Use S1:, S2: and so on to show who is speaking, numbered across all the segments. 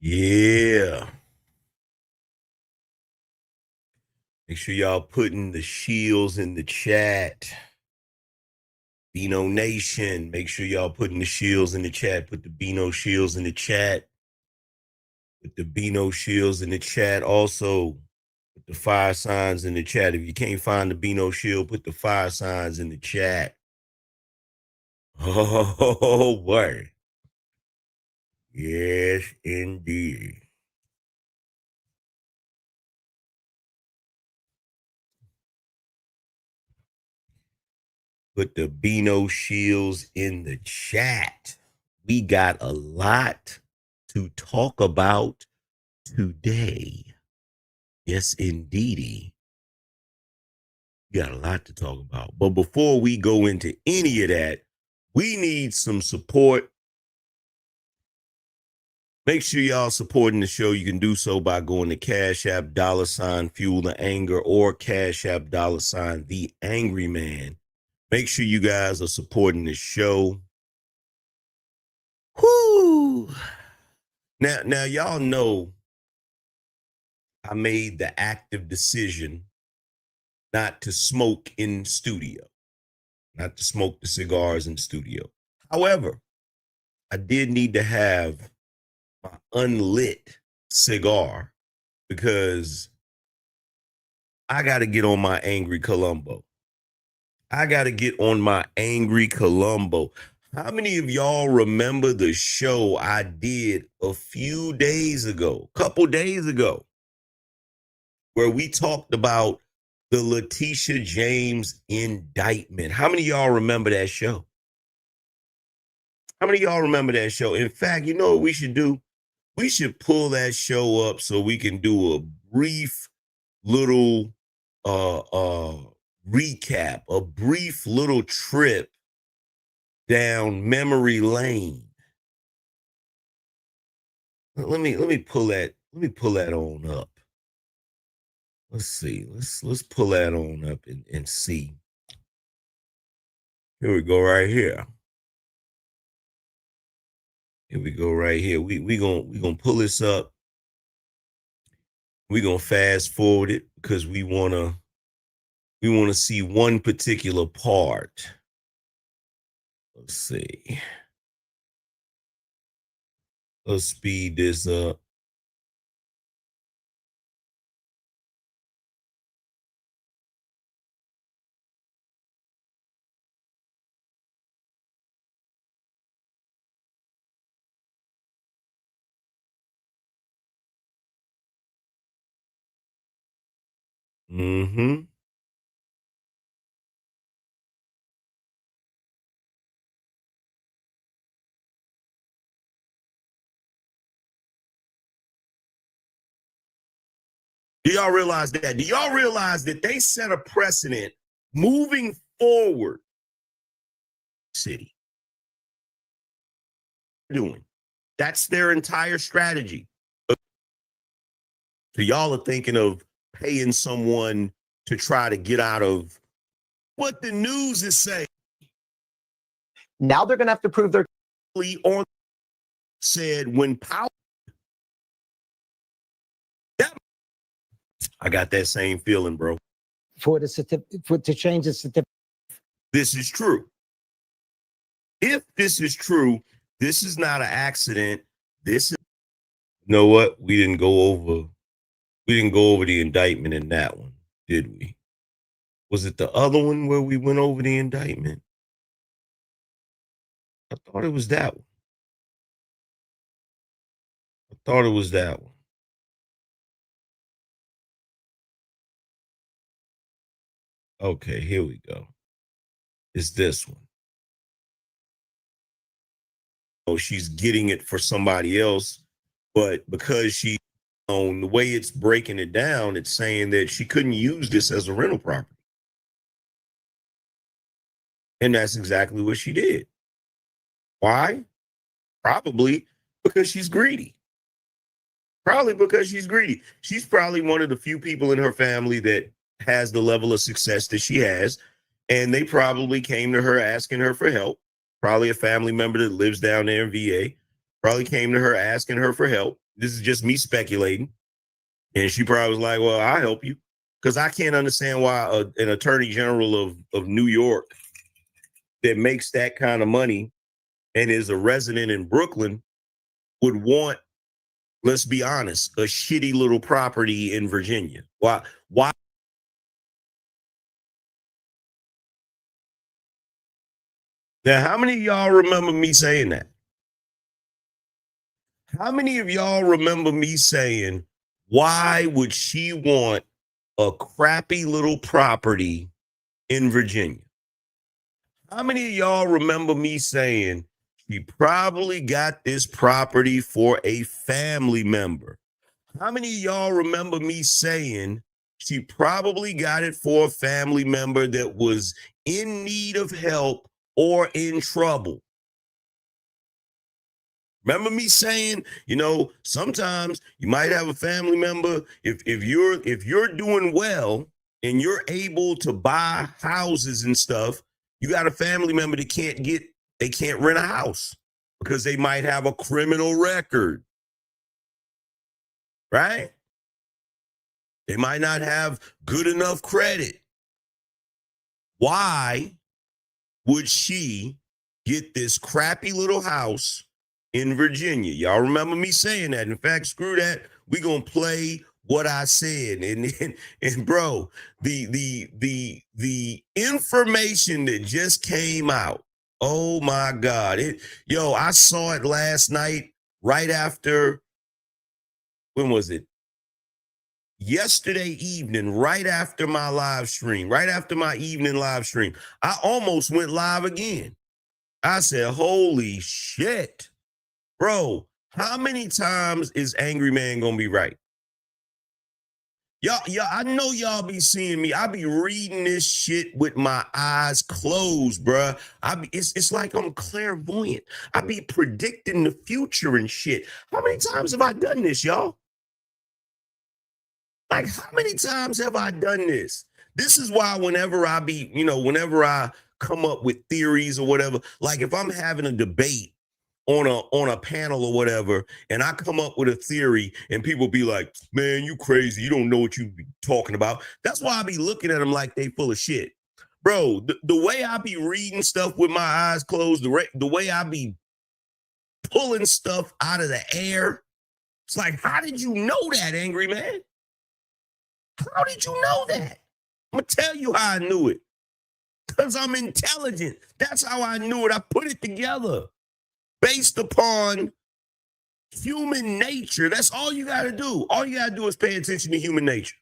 S1: Yeah. Make sure y'all putting the shields in the chat. BINO Nation. Make sure y'all putting the shields in the chat. Put the BINO shields in the chat. Put the BINO shields in the chat. Also, put the fire signs in the chat. If you can't find the BINO shield, put the fire signs in the chat. Oh, boy. Yes, indeed. Put the BINO shields in the chat. We got a lot to talk about today. Yes, indeedy. We got a lot to talk about. But before we go into any of that, we need some support. Make sure y'all supporting the show. You can do so by going to Cash App $ Fuel the Anger or Cash App $ The Angryman. Make sure you guys are supporting the show. Whoo! Now y'all know I made the active decision not to smoke in studio, not to smoke the cigars in studio. However, I did need to have my unlit cigar because I got to get on my angry Columbo. I got to get on my angry Columbo. How many of y'all remember the show I did a few days ago, couple days ago, where we talked about the Letitia James indictment? How many of y'all remember that show? How many of y'all remember that show? In fact, you know what we should do? We should pull that show up so we can do a brief little recap, a brief little trip down memory lane. Let me pull that on up. Let's see. Let's pull that on up and see. Here we go right here. Here we go right here. We gonna pull this up. We're gonna fast forward it because we wanna see one particular part. Let's see. Let's speed this up. Mm-hmm. Do y'all realize that? Do y'all realize that they set a precedent moving forward? City doing. That's their entire strategy. So y'all are thinking of paying someone to try to get out of what the news is saying.
S2: Now they're going to have to prove their
S1: on said when power. I got that same feeling, bro.
S2: For the certificate to change the certificate.
S1: This is true. If this is true, this is not an accident. This is, you know what? We didn't go over the indictment in that one, did we? Was it the other one where we went over the indictment? I thought it was that one. I thought it was that one. Okay, here we go. It's this one. Oh, she's getting it for somebody else, but because she on the way it's breaking it down, it's saying that she couldn't use this as a rental property. And that's exactly what she did. Why? Probably because she's greedy. Probably because she's greedy. She's probably one of the few people in her family that has the level of success that she has. And they probably came to her asking her for help. Probably a family member that lives down there in VA. Probably came to her asking her for help. this is just me speculating. And she probably was like, well, I'll help you. Because I can't understand why an attorney general of New York that makes that kind of money and is a resident in Brooklyn would want, let's be honest, a shitty little property in Virginia. Why? Now, how many of y'all remember me saying that? How many of y'all remember me saying, why would she want a crappy little property in Virginia? How many of y'all remember me saying she probably got this property for a family member? How many of y'all remember me saying she probably got it for a family member that was in need of help or in trouble? Remember me saying, sometimes you might have a family member if you're doing well and you're able to buy houses and stuff, you got a family member that they can't rent a house because they might have a criminal record, right? They might not have good enough credit. Why would she get this crappy little house in Virginia? Y'all remember me saying that. In fact, screw that. We're gonna play what I said. And bro, the information that just came out. Oh my God. I saw it last night right after, when was it? Yesterday evening, right after my live stream, right after my evening live stream. I almost went live again. I said, holy shit. Bro, how many times is Angryman gonna be right? Y'all, I know y'all be seeing me. I be reading this shit with my eyes closed, bruh. It's like I'm clairvoyant. I be predicting the future and shit. How many times have I done this, y'all? Like, how many times have I done this? This is why whenever I come up with theories or whatever, like if I'm having a debate on a panel or whatever, and I come up with a theory and people be like, man, you crazy. You don't know what you be talking about. That's why I be looking at them like they full of shit. Bro, the way I be reading stuff with my eyes closed, the way I be pulling stuff out of the air, it's like, how did you know that, Angryman? How did you know that? I'm going to tell you how I knew it. Because I'm intelligent. That's how I knew it. I put it together based upon human nature. That's all you got to do. All you got to do is pay attention to human nature.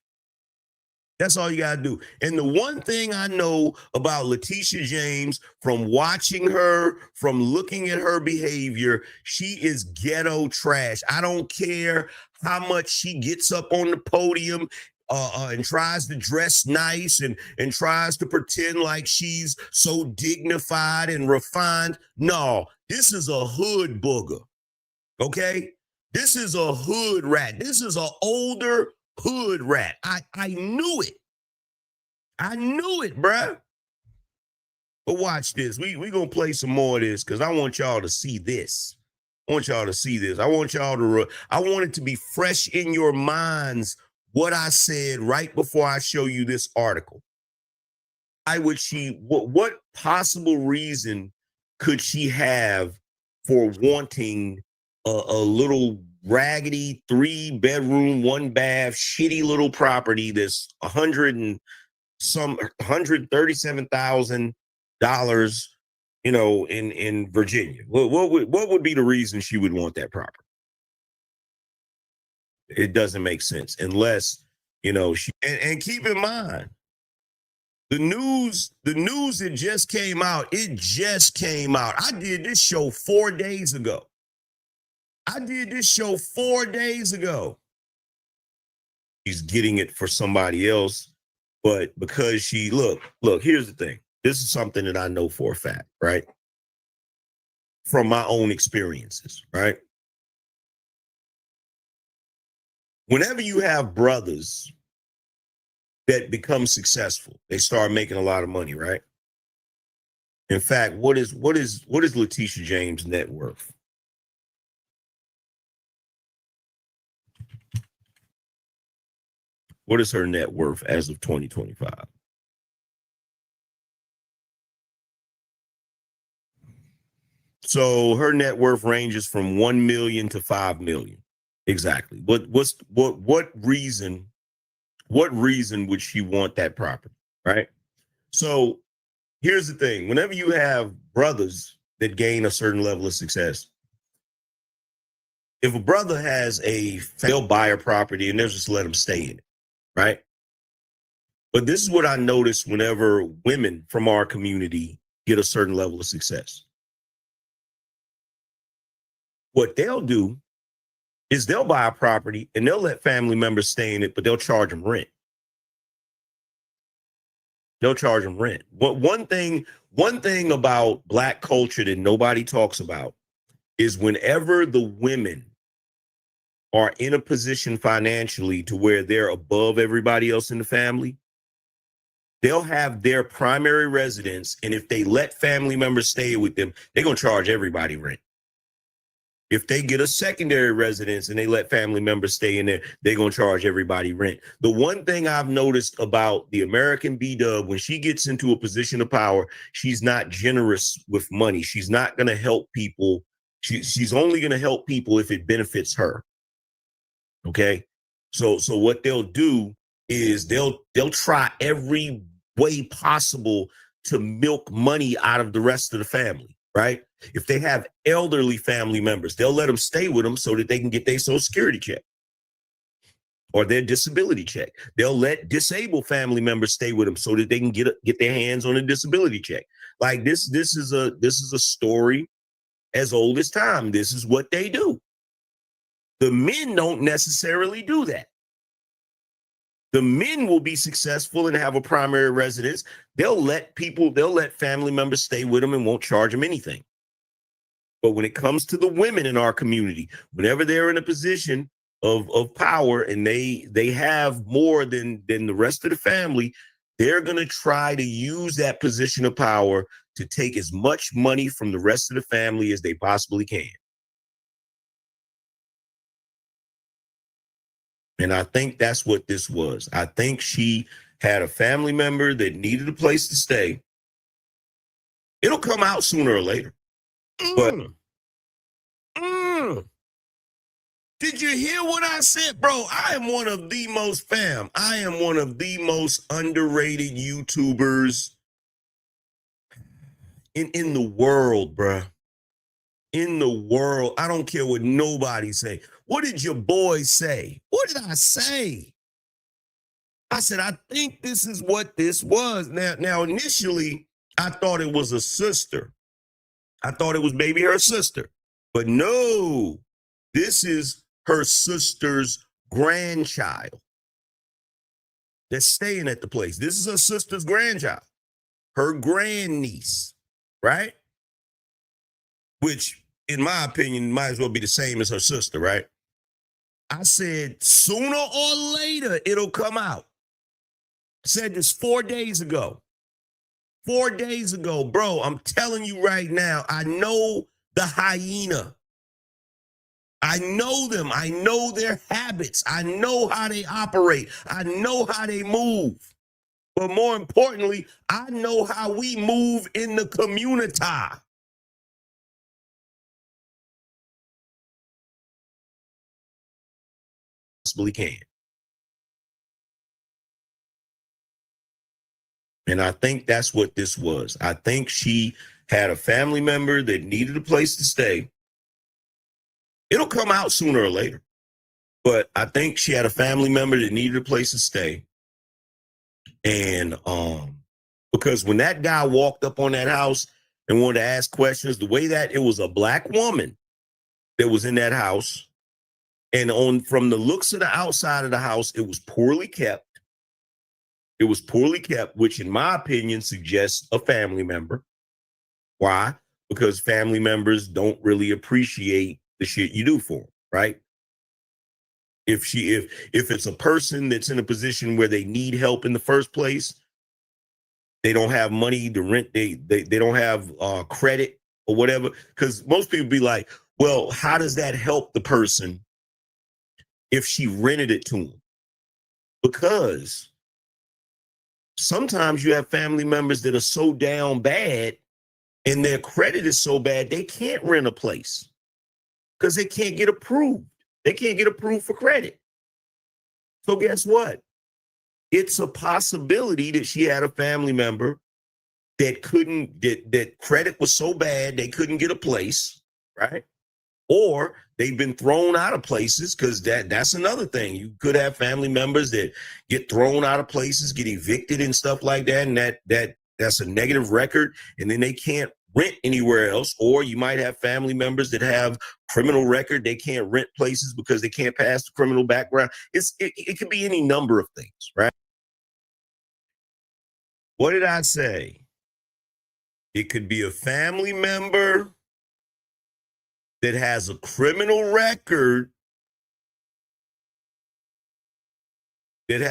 S1: That's all you got to do. And the one thing I know about Letitia James, from watching her, from looking at her behavior, she is ghetto trash. I don't care how much she gets up on the podium and tries to dress nice and tries to pretend like she's so dignified and refined. No, this is a hood booger. Okay? This is a hood rat. This is an older hood rat. I knew it. I knew it, bruh. But watch this. We gonna play some more of this because I want y'all to see this. I want y'all to see this. I want it to be fresh in your minds what I said right before I show you this article. What possible reason could she have for wanting a little raggedy 3-bedroom, 1-bath, shitty little property that's $137,000, in Virginia? What would be the reason she would want that property? It doesn't make sense unless, she, and keep in mind, the news that just came out, it just came out. I did this show 4 days ago. She's getting it for somebody else, but because look, here's the thing. This is something that I know for a fact, right? From my own experiences, right? Whenever you have brothers that become successful, they start making a lot of money, right? In fact, what is Letitia James' net worth? What is her net worth as of 2025? So her net worth ranges from 1 million to 5 million. Exactly. What reason would she want that property? Right. So here's the thing. Whenever you have brothers that gain a certain level of success, if a brother has they'll buy a property and they'll just let them stay in it. Right. But this is what I notice whenever women from our community get a certain level of success. What they'll do is they'll buy a property and they'll let family members stay in it, but they'll charge them rent. They'll charge them rent. But one thing about Black culture that nobody talks about is whenever the women are in a position financially to where they're above everybody else in the family, they'll have their primary residence. And if they let family members stay with them, they're going to charge everybody rent. If they get a secondary residence and they let family members stay in there, they're going to charge everybody rent. The one thing I've noticed about the American B-Dub, when she gets into a position of power, she's not generous with money. She's not going to help people. She's only going to help people if it benefits her. Okay. So what they'll do is they'll try every way possible to milk money out of the rest of the family. Right. If they have elderly family members, they'll let them stay with them so that they can get their Social Security check or their disability check. They'll let disabled family members stay with them so that they can get their hands on a disability check. Like this is a story as old as time. This is what they do. The men don't necessarily do that. The men will be successful and have a primary residence. They'll let family members stay with them and won't charge them anything. But when it comes to the women in our community, whenever they're in a position of power and they have more than the rest of the family, they're going to try to use that position of power to take as much money from the rest of the family as they possibly can. And I think that's what this was. I think she had a family member that needed a place to stay. It'll come out sooner or later. But did you hear what I said, bro? I am one of the most underrated YouTubers in the world, bro. In the world. I don't care what nobody say. What did your boy say? What did I say? I said, I think this is what this was. Now, initially, I thought it was a sister. I thought it was maybe her sister. But no, this is her sister's grandchild that's staying at the place. This is her sister's grandchild, her grandniece, right? Which, in my opinion, might as well be the same as her sister, right? I said, sooner or later, it'll come out. I said this 4 days ago. 4 days ago, bro, I'm telling you right now, I know the hyena. I know them. I know their habits. I know how they operate. I know how they move. But more importantly, I know how we move in the community. Possibly can. And I think that's what this was. I think she had a family member that needed a place to stay. It'll come out sooner or later. But I think she had a family member that needed a place to stay. And because when that guy walked up on that house and wanted to ask questions, the way that it was a Black woman that was in that house. And from the looks of the outside of the house, it was poorly kept. It was poorly kept, which in my opinion suggests a family member. Why? Because family members don't really appreciate the shit you do for them, right? If it's a person that's in a position where they need help in the first place, they don't have money to rent, they don't have credit or whatever. Because most people be like, well, how does that help the person if she rented it to them? because sometimes you have family members that are so down bad and their credit is so bad they can't rent a place because they can't get approved. They can't get approved for credit. So guess what? It's a possibility that she had a family member that couldn't get, that credit was so bad they couldn't get a place, right? Or they've been thrown out of places, because that's another thing. You could have family members that get thrown out of places, get evicted and stuff like that, and that's a negative record, and then they can't rent anywhere else. Or you might have family members that have criminal record, they can't rent places because they can't pass the criminal background. It could be any number of things, right? What did I say? It could be a family member that has a criminal record, that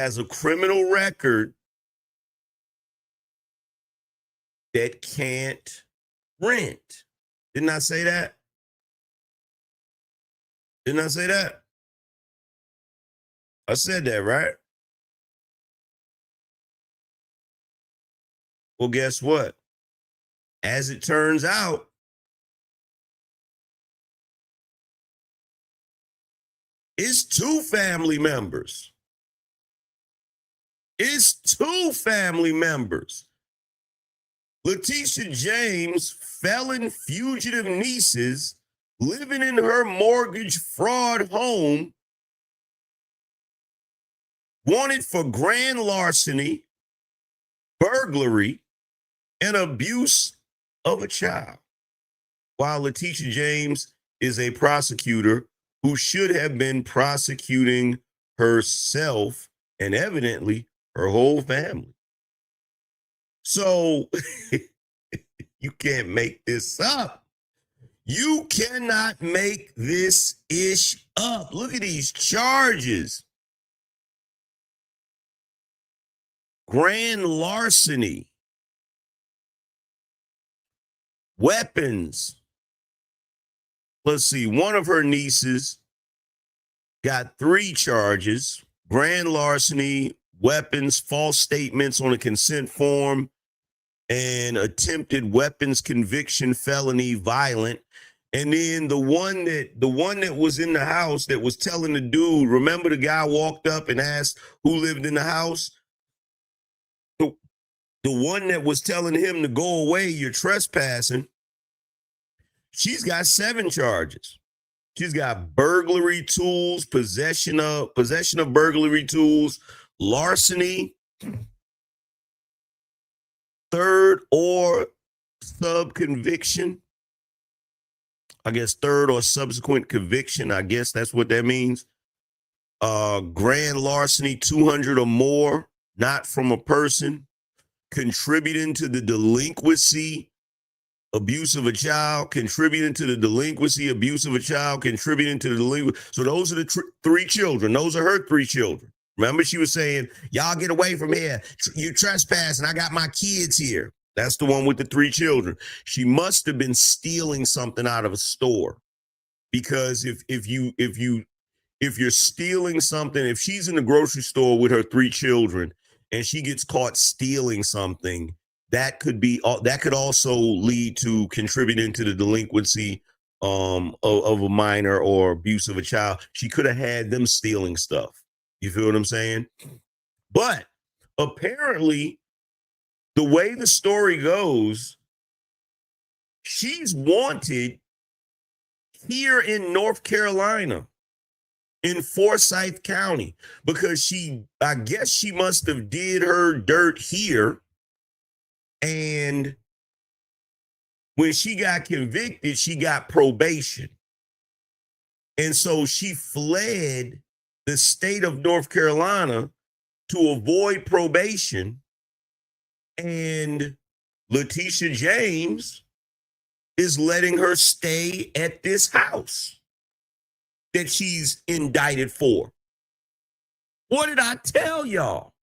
S1: can't rent. Didn't I say that? Didn't I say that? I said that, right? Well, guess what? As it turns out, it's two family members. It's two family members. Letitia James' felon fugitive nieces living in her mortgage fraud home, wanted for grand larceny, burglary, and abuse of a child. While Letitia James is a prosecutor who should have been prosecuting herself and evidently her whole family. So you can't make this up. You cannot make this ish up. Look at these charges. Grand larceny, weapons. Let's see, one of her nieces got 3 charges: grand larceny, weapons, false statements on a consent form, and attempted weapons conviction felony violent. And then the one that was in the house that was telling the dude, remember the guy walked up and asked who lived in the house? The one that was telling him to go away, you're trespassing, she's got 7 charges. She's got burglary tools, possession of burglary tools, larceny, third or sub conviction. I guess third or subsequent conviction. I guess that's what that means. Grand larceny, 200 or more, not from a person, contributing to the delinquency, abuse of a child, contributing to the delinquency, abuse of a child, contributing to the delinquency. So those are the 3 children. Those are her 3 children. Remember, she was saying, y'all get away from here. You trespassing. I got my kids here. That's the one with the 3 children. She must have been stealing something out of a store, because if you're stealing something, if she's in the grocery store with her 3 children and she gets caught stealing something, that could also lead to contributing to the delinquency of a minor or abuse of a child. She could have had them stealing stuff. You feel what I'm saying? But apparently, the way the story goes, she's wanted here in North Carolina, in Forsyth County, because I guess she must have did her dirt here. And when she got convicted, she got probation. And so she fled the state of North Carolina to avoid probation. And Letitia James is letting her stay at this house that she's indicted for. What did I tell y'all?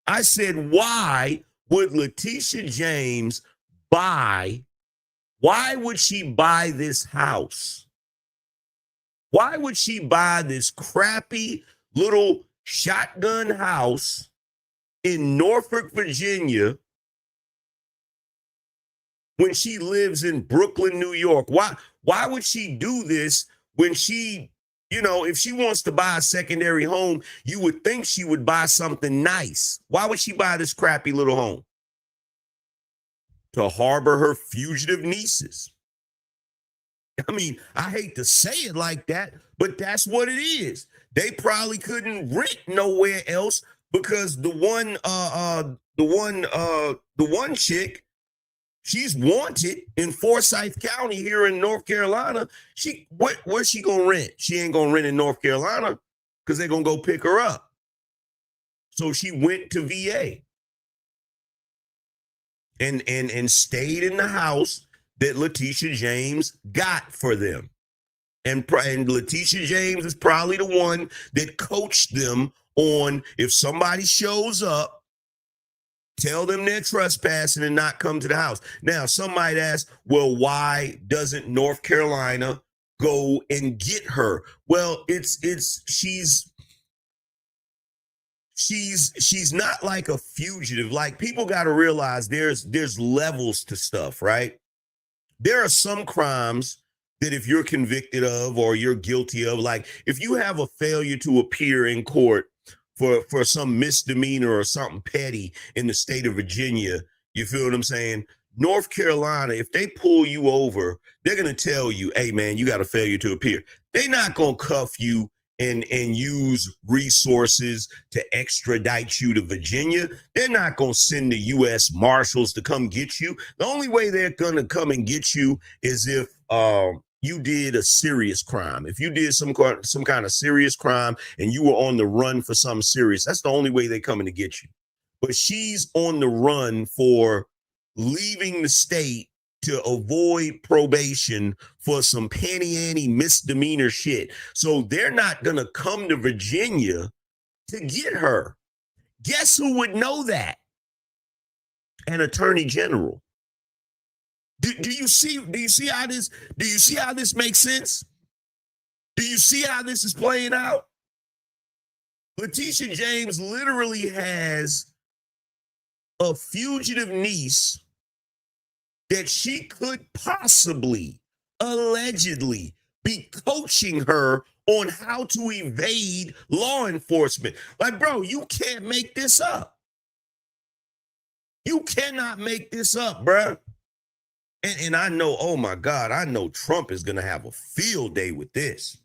S1: I said, why would Letitia James why would she buy this house? Why would she buy this crappy little shotgun house in Norfolk, Virginia, when she lives in Brooklyn, New York? Why would she do this when she, if she wants to buy a secondary home, you would think she would buy something nice. Why would she buy this crappy little home? To harbor her fugitive nieces. I mean, I hate to say it like that, but that's what it is. They probably couldn't rent nowhere else because the one chick, she's wanted in Forsyth County here in North Carolina. Where's she gonna rent? She ain't gonna rent in North Carolina because they're gonna go pick her up. So she went to VA and stayed in the house that Letitia James got for them. And Letitia James is probably the one that coached them on, if somebody shows up, tell them they're trespassing and not come to the house. Now, some might ask, well, why doesn't North Carolina go and get her? Well, she's not like a fugitive. Like, people got to realize there's levels to stuff, right? There are some crimes that if you're convicted of or you're guilty of, like if you have a failure to appear in court for some misdemeanor or something petty in the state of Virginia, you feel what I'm saying? North Carolina, if they pull you over, they're going to tell you, hey, man, you got a failure to appear. They're not going to cuff you and use resources to extradite you to Virginia. They're not going to send the U.S. Marshals to come get you. The only way they're going to come and get you is if you did a serious crime. If you did some kind of serious crime and you were on the run for something serious, that's the only way they're coming to get you. But she's on the run for leaving the state to avoid probation for some panty-ante misdemeanor shit. So they're not going to come to Virginia to get her. Guess who would know that? An attorney general. Do you see how this makes sense? Do you see how this is playing out? Letitia James literally has a fugitive niece that she could possibly, allegedly, be coaching her on how to evade law enforcement. Like, bro, you can't make this up. You cannot make this up, bro. And I know, oh my God, I know Trump is going to have a field day with this.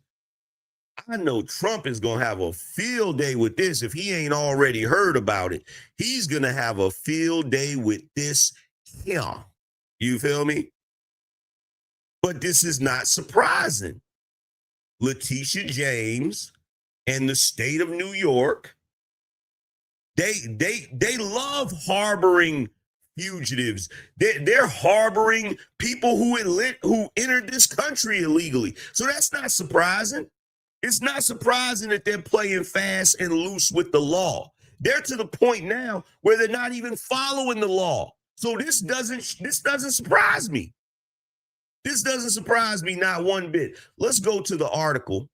S1: I know Trump is going to have a field day with this. If he ain't already heard about it, he's going to have a field day with this here. You feel me? But this is not surprising. Letitia James and the state of New York, they love harboring fugitives. They're harboring people who entered this country illegally. So that's not surprising. It's not surprising that they're playing fast and loose with the law. They're to the point now where they're not even following the law. So this doesn't surprise me. This doesn't surprise me not one bit. Let's go to the article.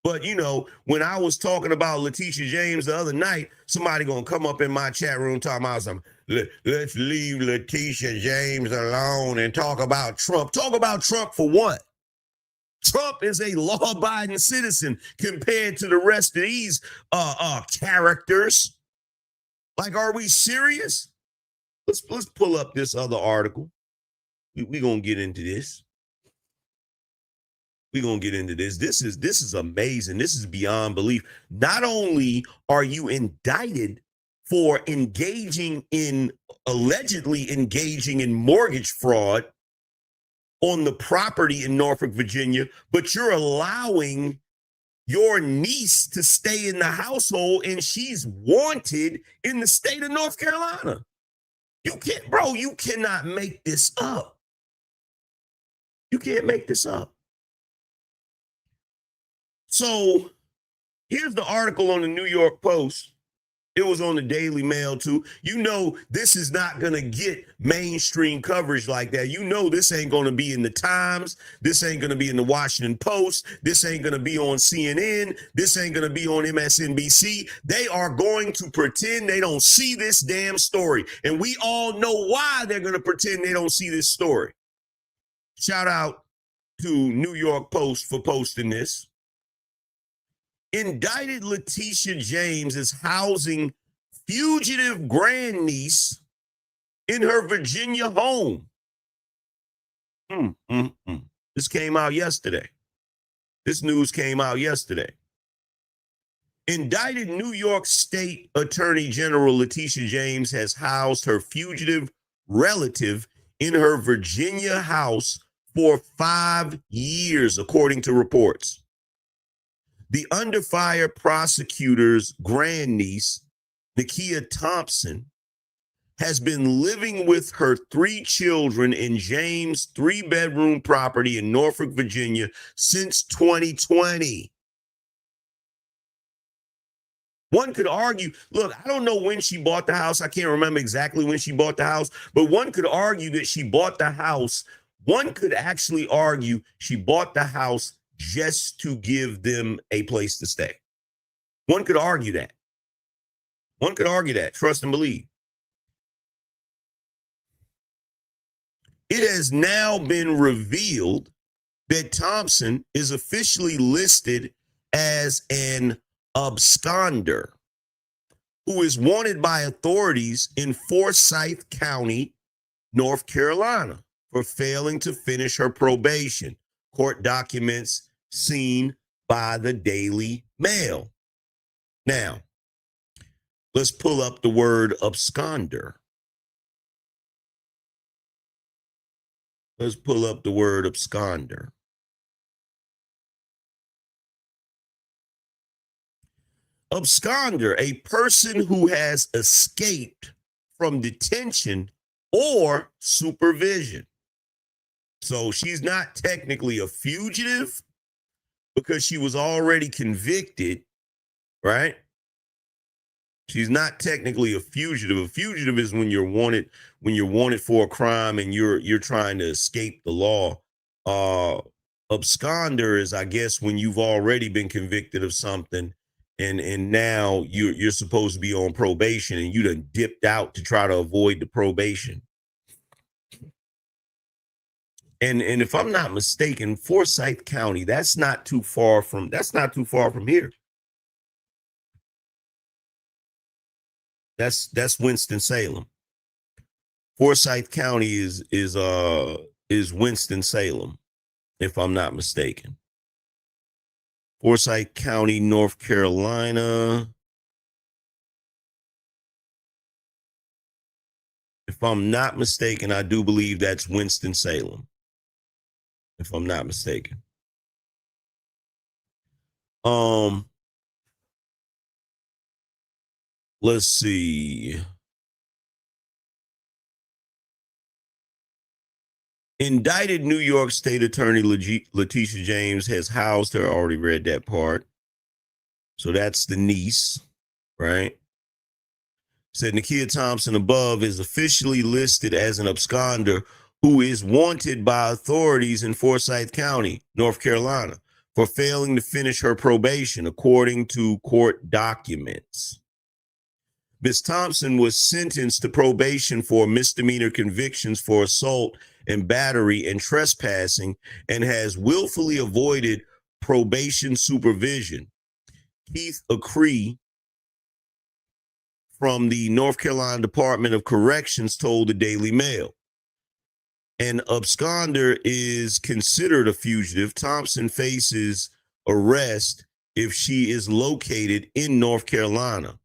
S1: But, when I was talking about Letitia James the other night, somebody going to come up in my chat room talking about something. Let's leave Letitia James alone and talk about Trump. Talk about Trump for what? Trump is a law-abiding citizen compared to the rest of these characters. Like, are we serious? Let's pull up this other article. We're going to get into this. We're going to get into this. This is amazing. This is beyond belief. Not only are you indicted for allegedly engaging in mortgage fraud on the property in Norfolk, Virginia, but you're allowing your niece to stay in the household and she's wanted in the state of North Carolina. You cannot make this up. You can't make this up. So here's the article on the New York Post. It was on the Daily Mail too. You know, this is not going to get mainstream coverage like that. You know, this ain't going to be in the Times. This ain't going to be in the Washington Post. This ain't going to be on CNN. This ain't going to be on MSNBC. They are going to pretend they don't see this damn story. And we all know why they're going to pretend they don't see this story. Shout out to New York Post for posting this. Indicted Letitia James is housing fugitive grandniece in her Virginia home. This came out yesterday. This news came out yesterday. Indicted New York State Attorney General Letitia James has housed her fugitive relative in her Virginia house for 5 years, according to reports. The under fire prosecutor's grandniece, Nakia Thompson, has been living with her 3 children in James' 3-bedroom property in Norfolk, Virginia since 2020. One could argue, look, I don't know when she bought the house. I can't remember exactly when she bought the house, but one could argue that she bought the house. One could actually argue she bought the house just to give them a place to stay. One could argue that. One could argue that, trust and believe. It has now been revealed that Thompson is officially listed as an absconder who is wanted by authorities in Forsyth County, North Carolina, for failing to finish her probation. Court documents seen by the Daily Mail. Now, let's pull up the word absconder. Let's pull up the word absconder. Absconder, a person who has escaped from detention or supervision. So she's not technically a fugitive because she was already convicted, right? She's not technically a fugitive. A fugitive is when you're wanted for a crime and you're trying to escape the law. Absconder is, I guess, when you've already been convicted of something and now you're supposed to be on probation and you done dipped out to try to avoid the probation. And if I'm not mistaken, Forsyth County, that's not too far from here. That's Winston-Salem. Forsyth County is Winston-Salem, if I'm not mistaken. Forsyth County, North Carolina. If I'm not mistaken, I do believe that's Winston-Salem. If I'm not mistaken. Let's see. Indicted New York State Attorney Letitia James has housed her. I already read that part. So that's the niece, right? Said Nakia Thompson above is officially listed as an absconder who is wanted by authorities in Forsyth County, North Carolina, for failing to finish her probation, according to court documents. Ms. Thompson was sentenced to probation for misdemeanor convictions for assault and battery and trespassing and has willfully avoided probation supervision. Keith Acree from the North Carolina Department of Corrections told the Daily Mail. An absconder is considered a fugitive. Thompson faces arrest if she is located in North Carolina.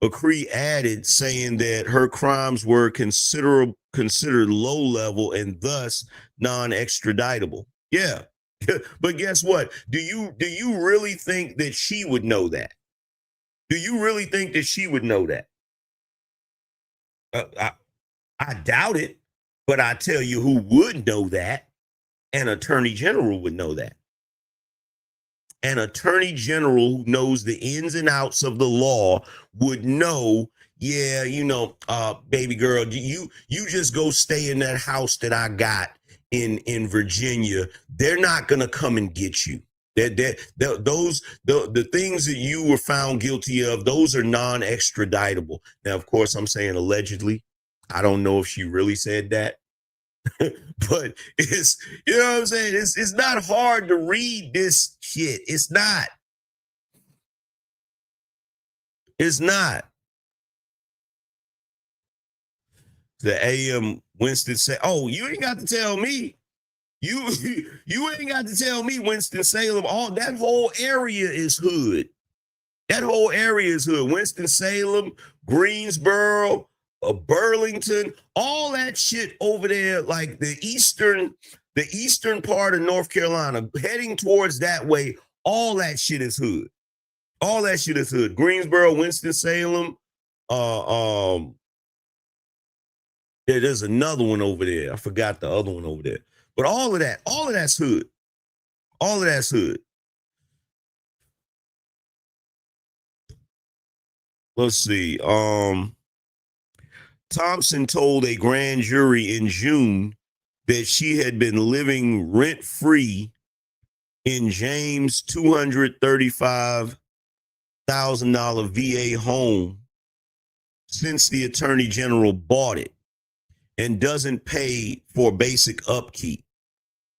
S1: Acree added, saying that her crimes were considered low level and thus non-extraditable. Yeah. But guess what? Do you really think that she would know that? Do you really think that she would know that? I doubt it, but I tell you who would know that. An attorney general would know that. an attorney general who knows the ins and outs of the law would know, yeah, baby girl, you just go stay in that house that I got in Virginia. They're not gonna come and get you. The things that you were found guilty of, those are non-extraditable. Now, of course, I'm saying allegedly. I don't know if she really said that, but it's, you know what I'm saying? It's not hard to read this shit. It's not. It's not. The AM Winston said, "Oh, you ain't got to tell me. You you ain't got to tell me, Winston Salem. All that whole area is hood. That whole area is hood. Winston Salem, Greensboro, Burlington, all that shit over there, like the eastern part of North Carolina, heading towards that way. All that shit is hood. All that shit is hood. Greensboro, Winston Salem, there's another one over there. I forgot the other one over there. But all of that's hood. All of that's hood. Let's see. Thompson told a grand jury in June that she had been living rent-free in James' $235,000 VA home since the attorney general bought it and doesn't pay for basic upkeep,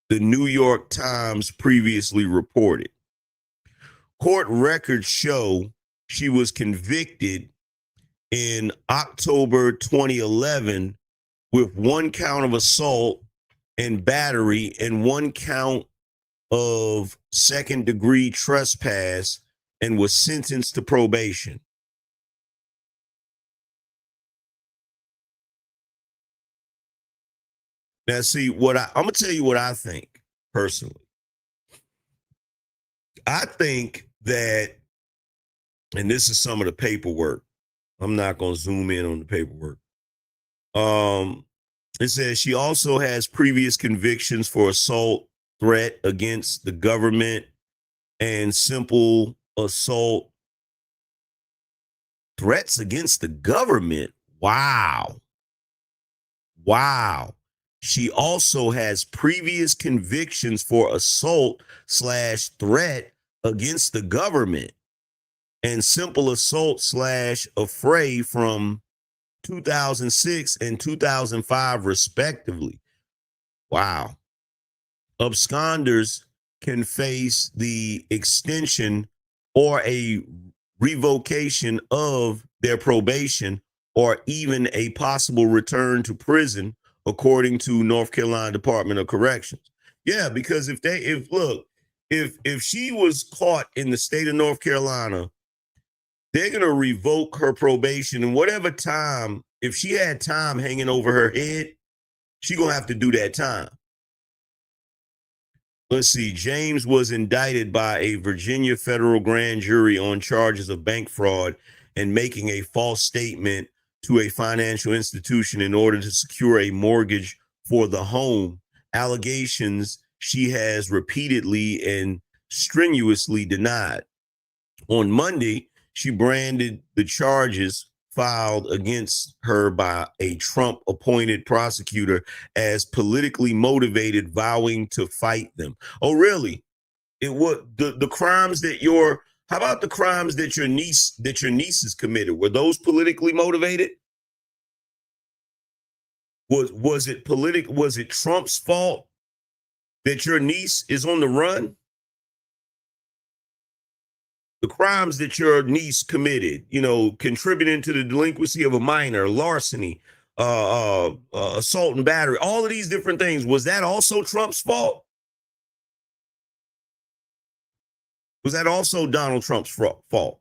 S1: the New York Times previously reported. Court records show she was convicted in October 2011 with one count of assault and battery and one count of second-degree trespass and was sentenced to probation. Now, see, I'm going to tell you what I think personally. I think that, and this is some of the paperwork. I'm not going to zoom in on the paperwork. It says she also has previous convictions for assault, threat against the government, and simple assault, threats against the government. Wow. She also has previous convictions for assault/threat against the government and simple assault/affray from 2006 and 2005, respectively. Wow. Absconders can face the extension or a revocation of their probation or even a possible return to prison, according to North Carolina Department of Corrections. Yeah, because if she was caught in the state of North Carolina, they're going to revoke her probation, and whatever time, if she had time hanging over her head, she's going to have to do that time. Let's see. James was indicted by a Virginia federal grand jury on charges of bank fraud and making a false statement to a financial institution in order to secure a mortgage for the home, allegations she has repeatedly and strenuously denied. On Monday, she branded the charges filed against her by a Trump-appointed prosecutor as politically motivated, vowing to fight them. Oh, really? It was the crimes that how about the crimes that your nieces committed? Were those politically motivated? Was it was it Trump's fault that your niece is on the run? The crimes that your niece committed, contributing to the delinquency of a minor, larceny, assault and battery, all of these different things, was that also Trump's fault? Was that also Donald Trump's fault?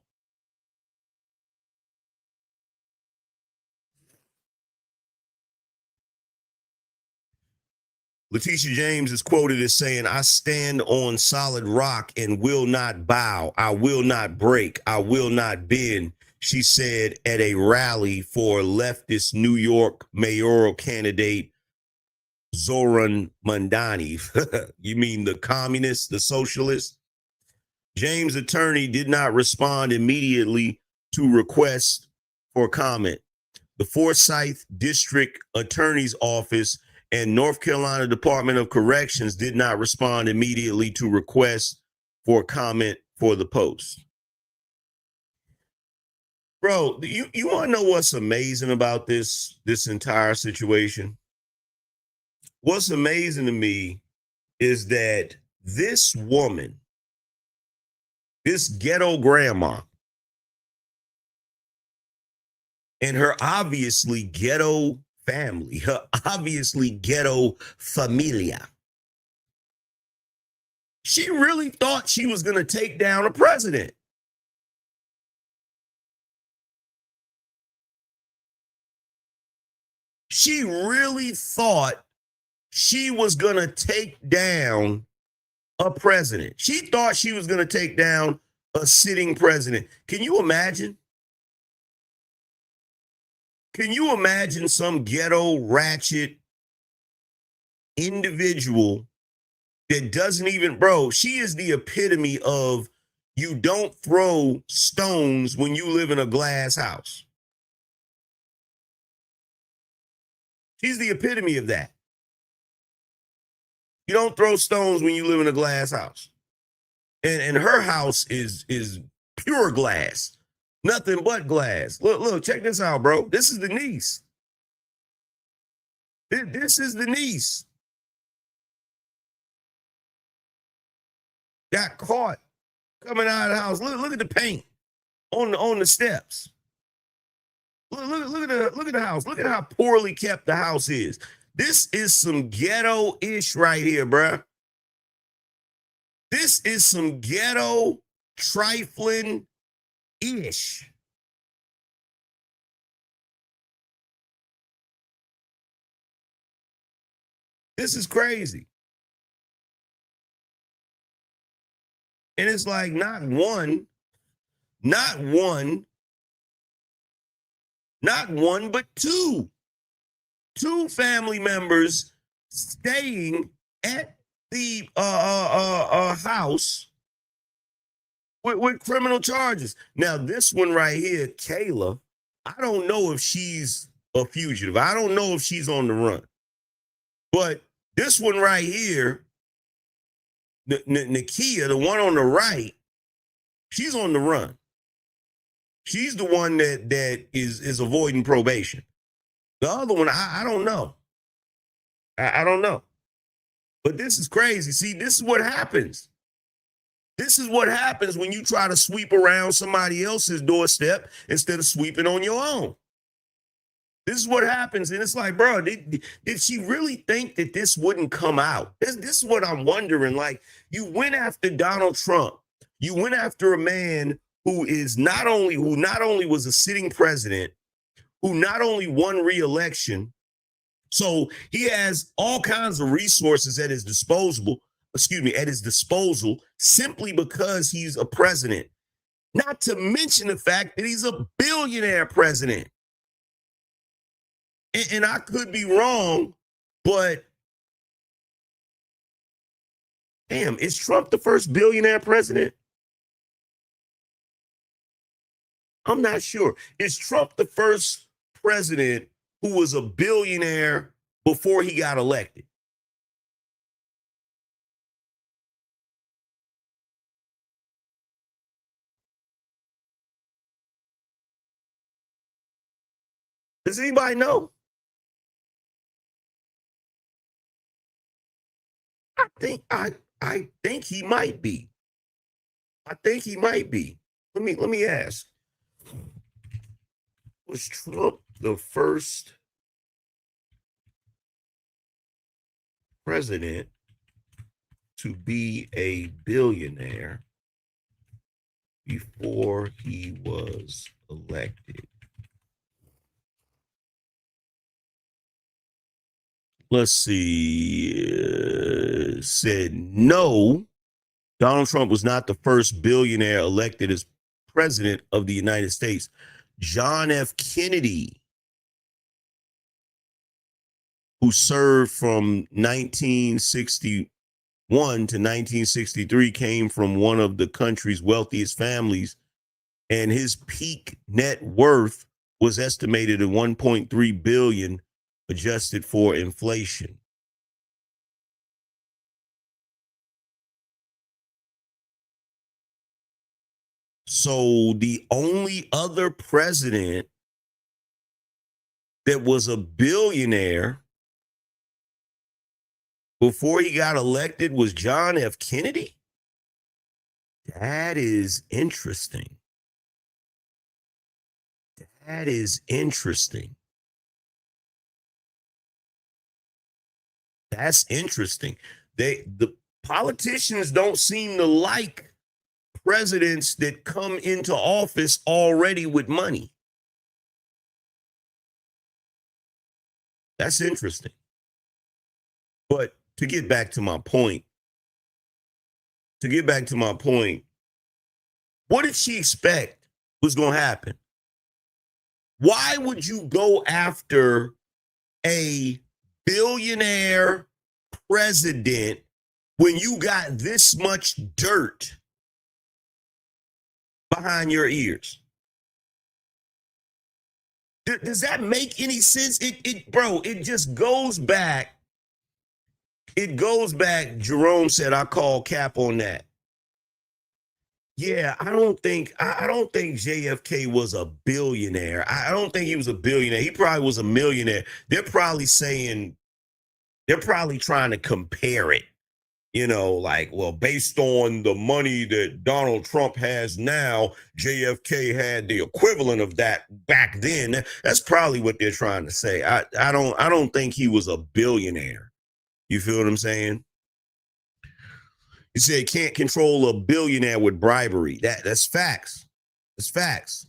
S1: Letitia James is quoted as saying, "I stand on solid rock and will not bow. I will not break. I will not bend," she said at a rally for leftist New York mayoral candidate Zoran Mandani. You mean the communist, the socialist? James' attorney did not respond immediately to requests for comment. The Forsyth District Attorney's Office and North Carolina Department of Corrections did not respond immediately to requests for comment for the post. Bro, you want to know what's amazing about this entire situation? What's amazing to me is that this woman, this ghetto grandma, and her obviously ghetto family, her obviously ghetto familia, she really thought she was going to take down a president. She really thought she was going to take down a president. She thought she was going to take down a sitting president. Can you imagine? Can you imagine some ghetto ratchet individual that doesn't even, bro, she is the epitome of you don't throw stones when you live in a glass house. She's the epitome of that. You don't throw stones when you live in a glass house. And her house is pure glass. Nothing but glass. Look, check this out, bro. This is the niece. This is the niece. Got caught coming out of the house. Look at the paint on the steps. Look at the house. Look at how poorly kept the house is. This is some ghetto-ish right here, bruh. This is some ghetto trifling-ish. This is crazy. And it's like not one, but two family members staying at the house with criminal charges. Now, this one right here, Kayla, I don't know if she's a fugitive. I don't know if she's on the run. But this one right here, Nakia, the one on the right, she's on the run. She's the one that is avoiding probation. The other one, I don't know. I don't know. But this is crazy. See, this is what happens. This is what happens when you try to sweep around somebody else's doorstep instead of sweeping on your own. This is what happens. And it's like, bro, did she really think that this wouldn't come out? This is what I'm wondering. Like, you went after Donald Trump. You went after a man who not only was a sitting president, who not only won re-election, so he has all kinds of resources at his disposal, simply because he's a president. Not to mention the fact that he's a billionaire president. And I could be wrong, but damn, is Trump the first billionaire president? I'm not sure. Is Trump the first president who was a billionaire before he got elected? Does anybody know? I think he might be. I think he might be. Let me ask. Was Trump the first president to be a billionaire before he was elected? Let's see. Said no. Donald Trump was not the first billionaire elected as president of the United States. John F. Kennedy, who served from 1961 to 1963 came from one of the country's wealthiest families, and his peak net worth was estimated at 1.3 billion adjusted for inflation. So the only other president that was a billionaire before he got elected was John F. Kennedy? That is interesting. That is interesting. That's interesting. The politicians don't seem to like presidents that come into office already with money. That's interesting. But to get back to my point, what did she expect was going to happen? Why would you go after a billionaire president when you got this much dirt behind your ears? Does that make any sense? It just goes back. It goes back. Jerome said, I call cap on that. Yeah, I don't think JFK was a billionaire. I don't think he was a billionaire. He probably was a millionaire. They're probably trying to compare it. You know, like, well, based on the money that Donald Trump has now, JFK had the equivalent of that back then. That's probably what they're trying to say. I don't think he was a billionaire. You feel what I'm saying? You say can't control a billionaire with bribery. That's facts. That's facts.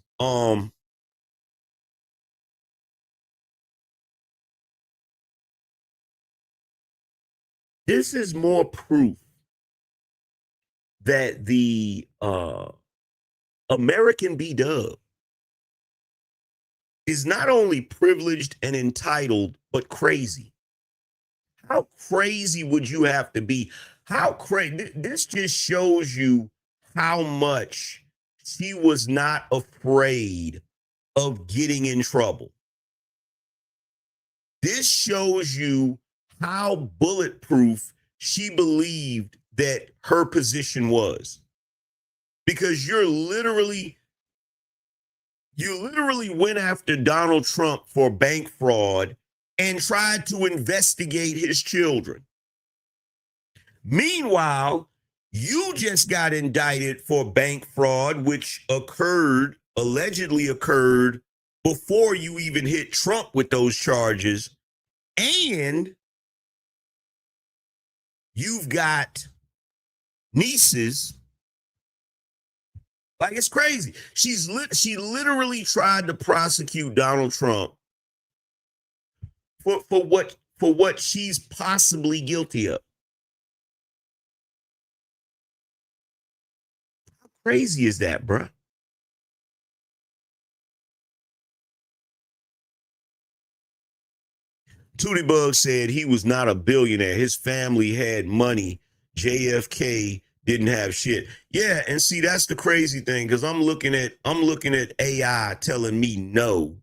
S1: This is more proof that the American B-Dub is not only privileged and entitled, but crazy. How crazy would you have to be? How crazy? This just shows you how much she was not afraid of getting in trouble. This shows you how bulletproof she believed that her position was. Because you literally went after Donald Trump for bank fraud and tried to investigate his children. Meanwhile, you just got indicted for bank fraud, which allegedly occurred before you even hit Trump with those charges. And you've got nieces. Like, it's crazy. She literally tried to prosecute Donald Trump for what she's possibly guilty of. How crazy is that, bruh? Tootie Bug said he was not a billionaire. His family had money. JFK didn't have shit. Yeah, and see, that's the crazy thing, because I'm looking at AI telling me no.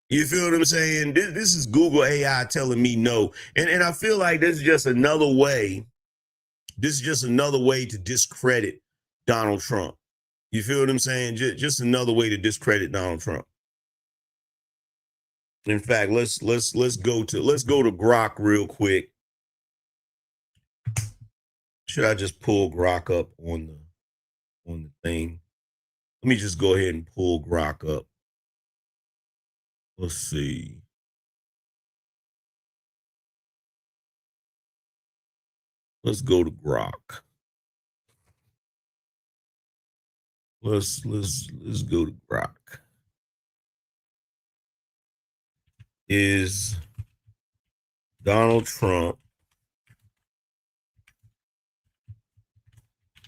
S1: You feel what I'm saying? This is Google AI telling me no. And I feel like this is just another way. This is just another way to discredit Donald Trump. You feel what I'm saying? Just another way to discredit Donald Trump. In fact, let's go to Grok real quick. Should I just pull Grok up on the thing? Let me just go ahead and pull Grok up. Let's see. Let's go to Grok. Let's go to Grok. Is Donald Trump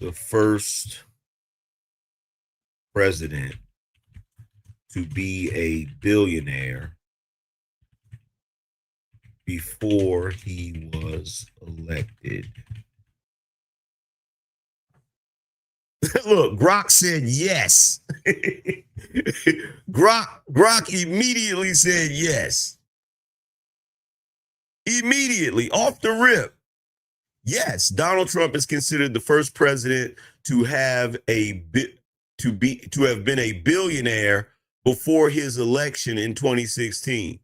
S1: the first president to be a billionaire before he was elected Look, Grok said yes. Grok immediately said yes. Immediately, off the rip. Yes, Donald Trump is considered the first president to have to have been a billionaire before his election in 2016.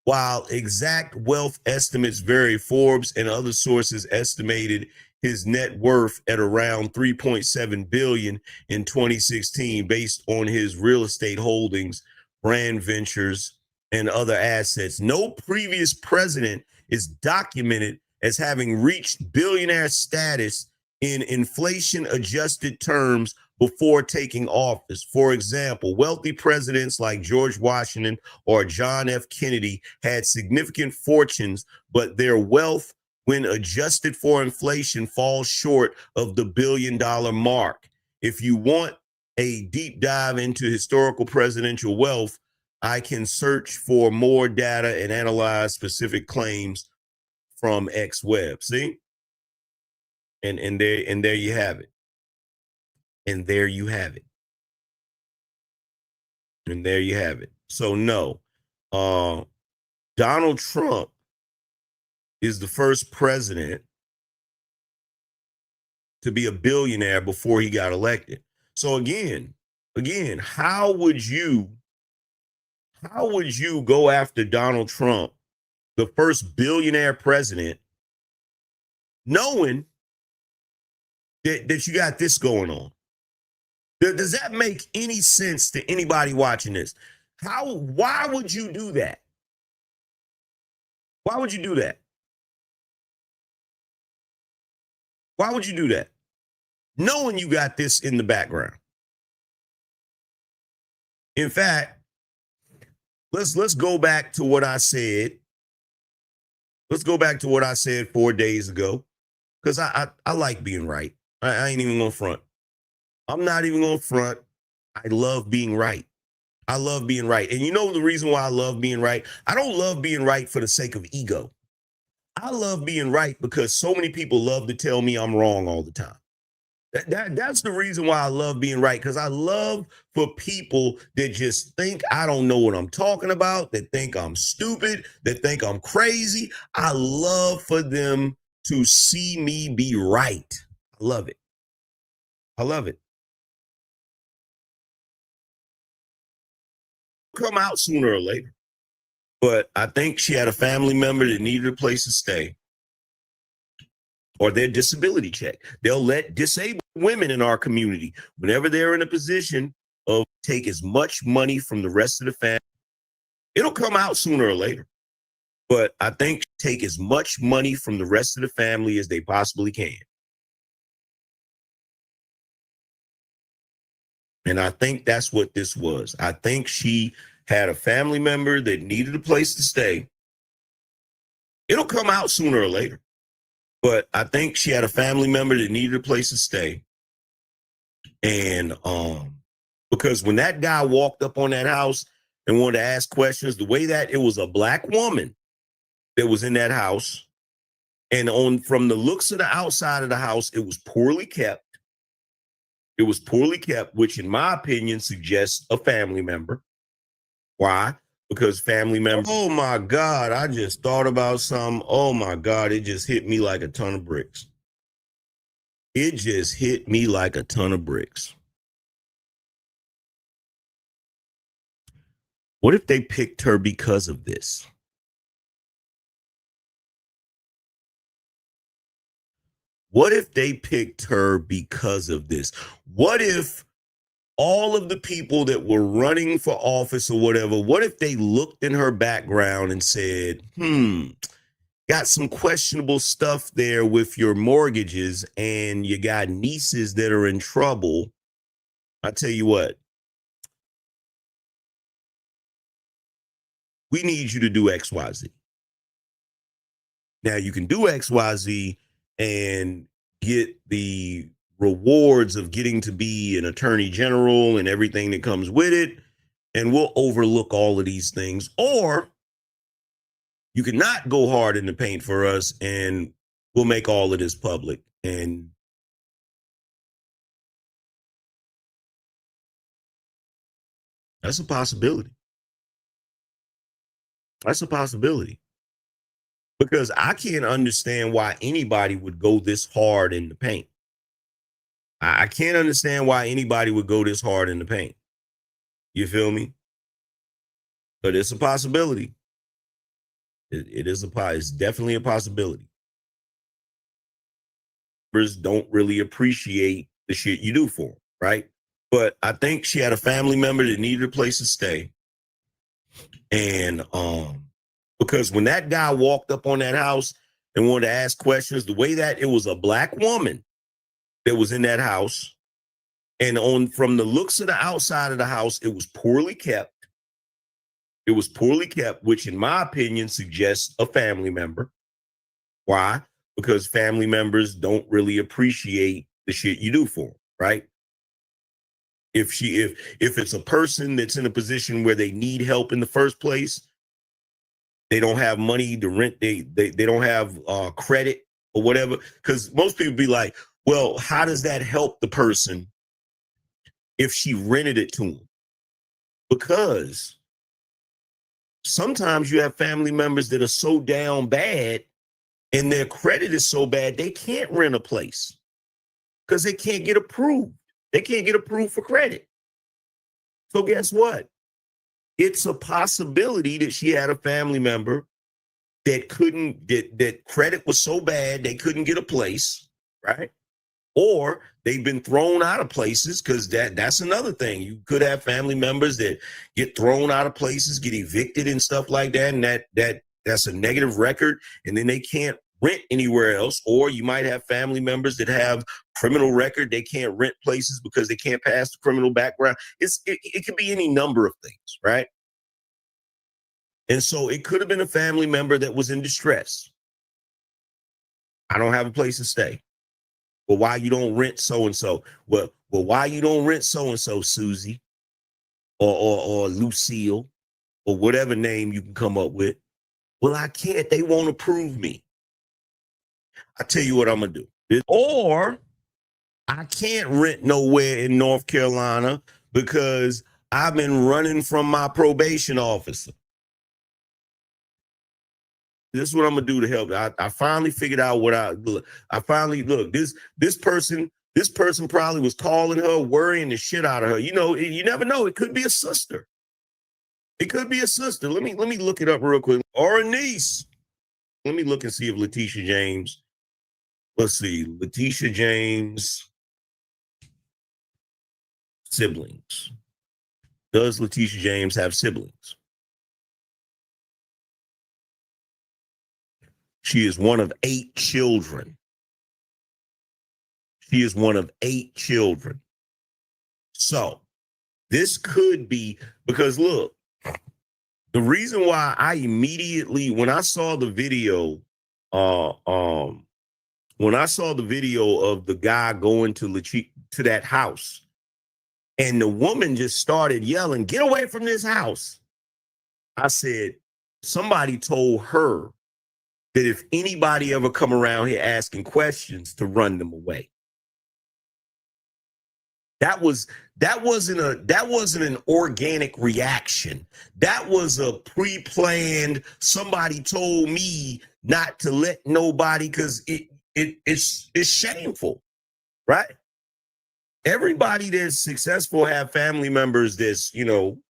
S1: While exact wealth estimates vary, Forbes and other sources estimated his net worth at around 3.7 billion in 2016 based on his real estate holdings, brand ventures, and other assets. No previous president is documented as having reached billionaire status in inflation adjusted terms before taking office. For example, wealthy presidents like George Washington or John F. Kennedy had significant fortunes, but their wealth, when adjusted for inflation, falls short of the $1 billion mark. If you want a deep dive into historical presidential wealth, I can search for more data and analyze specific claims from X Web. See? And there you have it. And there you have it. And there you have it. So no, Donald Trump is the first president to be a billionaire before he got elected. So again, how would you go after Donald Trump, the first billionaire president, knowing that you got this going on? Does that make any sense to anybody watching this? Why would you do that? Why would you do that? Why would you do that? Knowing you got this in the background. In fact, let's go back to what I said. Let's go back to what I said 4 days ago. Because I like being right. I ain't even gonna front. I'm not even gonna front. I love being right. I love being right. And you know the reason why I love being right? I don't love being right for the sake of ego. I love being right because so many people love to tell me I'm wrong all the time. That's the reason why I love being right, because I love for people that just think I don't know what I'm talking about, that think I'm stupid, that think I'm crazy. I love for them to see me be right. I love it. I love it. Come out sooner or later. But I think she had a family member that needed a place to stay, or their disability check. They'll let disabled women in our community, whenever they're in a position of take as much money from the rest of the family. It'll come out sooner or later. But I think take as much money from the rest of the family as they possibly can. And I think that's what this was. I think she had a family member that needed a place to stay. It'll come out sooner or later. But I think she had a family member that needed a place to stay. And because when that guy walked up on that house and wanted to ask questions, the way that it was a black woman that was in that house, and on from the looks of the outside of the house, it was poorly kept. It was poorly kept, which in my opinion suggests a family member. Why? Because family member. Oh my God, I just thought about some. Oh my God, it just hit me like a ton of bricks. It just hit me like a ton of bricks. What if they picked her because of this? What if they picked her because of this? What if all of the people that were running for office or whatever, what if they looked in her background and said, got some questionable stuff there with your mortgages and you got nieces that are in trouble? I tell you what, we need you to do XYZ. Now you can do XYZ and get the rewards of getting to be an attorney general and everything that comes with it. And we'll overlook all of these things. Or you can not go hard in the paint for us and we'll make all of this public. And That's a possibility. That's a possibility. Because I can't understand why anybody would go this hard in the paint. I can't understand why anybody would go this hard in the paint. You feel me? But it's a possibility. It's definitely a possibility. Don't really appreciate the shit you do for them, right? But I think she had a family member that needed a place to stay. And because when that guy walked up on that house and wanted to ask questions, the way that it was a black woman that was in that house, and from the looks of the outside of the house, it was poorly kept. It was poorly kept, which in my opinion suggests a family member. Why? Because family members don't really appreciate the shit you do for them, right? If it's a person that's in a position where they need help in the first place, they don't have money to rent, they don't have credit or whatever. Because most people be like, well, how does that help the person if she rented it to them? Because sometimes you have family members that are so down bad and their credit is so bad they can't rent a place because they can't get approved. They can't get approved for credit. So guess what? It's a possibility that she had a family member that that credit was so bad they couldn't get a place, right? Or they've been thrown out of places, because that's another thing. You could have family members that get thrown out of places, get evicted and stuff like that, and that's a negative record, and then they can't rent anywhere else. Or you might have family members that have criminal record, they can't rent places because they can't pass the criminal background. It could be any number of things, right? And so it could have been a family member that was in distress. I don't have a place to stay. Well, why you don't rent so and so? Well, why you don't rent so and so, Susie, or Lucille, or whatever name you can come up with? Well, I can't. They won't approve me. I tell you what I'm gonna do. Or I can't rent nowhere in North Carolina because I've been running from my probation officer. This is what I'm gonna do to help. I finally figured out what I finally look. This person probably was calling her, worrying the shit out of her. You know, you never know. It could be a sister. It could be a sister. Let me look it up real quick. Or a niece. Let me look and see if Letitia James. Let's see, Letitia James siblings. Does Letitia James have siblings? She is one of 8 children. She is one of 8 children. So this could be, because look, the reason why I immediately, when I saw the video, when I saw the video of the guy going to that house, and the woman just started yelling, "Get away from this house." I said, somebody told her that if anybody ever come around here asking questions, to run them away. That wasn't an organic reaction. That was a pre-planned, somebody told me not to let nobody, because it's shameful, right? Everybody that's successful have family members that's, you know,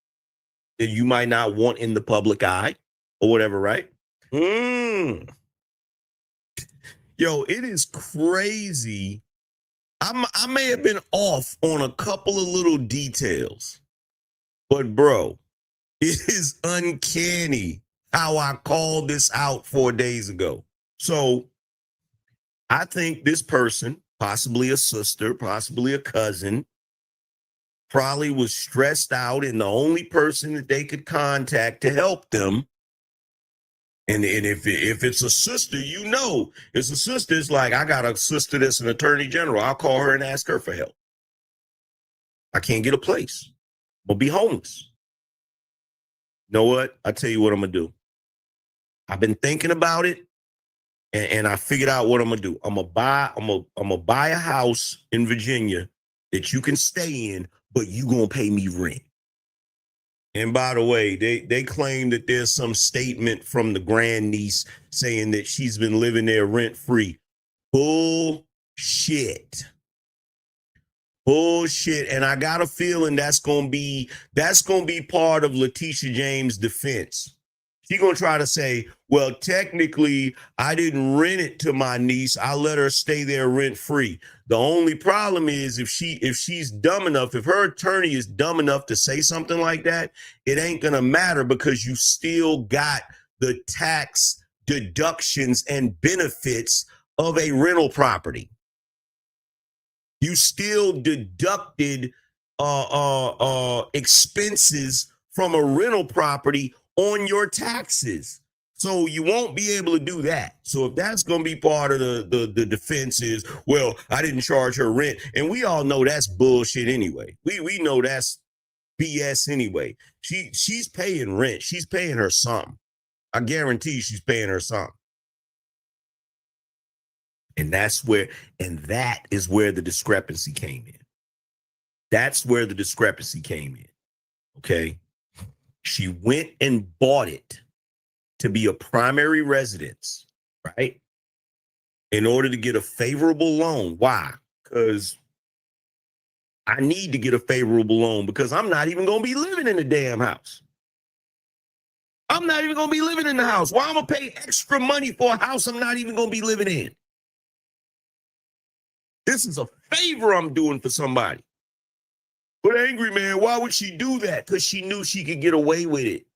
S1: that you might not want in the public eye or whatever, right? Yo, it is crazy. I may have been off on a couple of little details, but bro, it is uncanny how I called this out 4 days ago. So I think this person, possibly a sister, possibly a cousin, probably was stressed out, and the only person that they could contact to help them. And if it's a sister, you know, it's a sister. It's like, I got a sister that's an attorney general. I'll call her and ask her for help. I can't get a place. I'm gonna be homeless. You know what? I tell you what I'm gonna do. I've been thinking about it, and I figured out what I'm gonna do. I'm gonna buy a house in Virginia that you can stay in, but you gonna pay me rent. And by the way, they claim that there's some statement from the grandniece saying that she's been living there rent free. Bullshit. Bullshit. And I got a feeling that's gonna be part of Letitia James' defense. She's gonna try to say, well, technically, I didn't rent it to my niece. I let her stay there rent free. The only problem is if she's dumb enough, if her attorney is dumb enough to say something like that, it ain't gonna matter because you still got the tax deductions and benefits of a rental property. You still deducted expenses from a rental property on your taxes. So you won't be able to do that. So if that's going to be part of the defense is, well, I didn't charge her rent. And we all know that's bullshit anyway. We know that's BS anyway. She's paying rent. She's paying her something. I guarantee she's paying her something. And that is where the discrepancy came in. That's where the discrepancy came in. Okay. She went and bought it to be a primary residence, right? In order to get a favorable loan. Why? Because I need to get a favorable loan because I'm not even going to be living in the damn house. I'm not even going to be living in the house. Why am I going to pay extra money for a house I'm not even going to be living in? This is a favor I'm doing for somebody. But Angryman, why would she do that? Because she knew she could get away with it.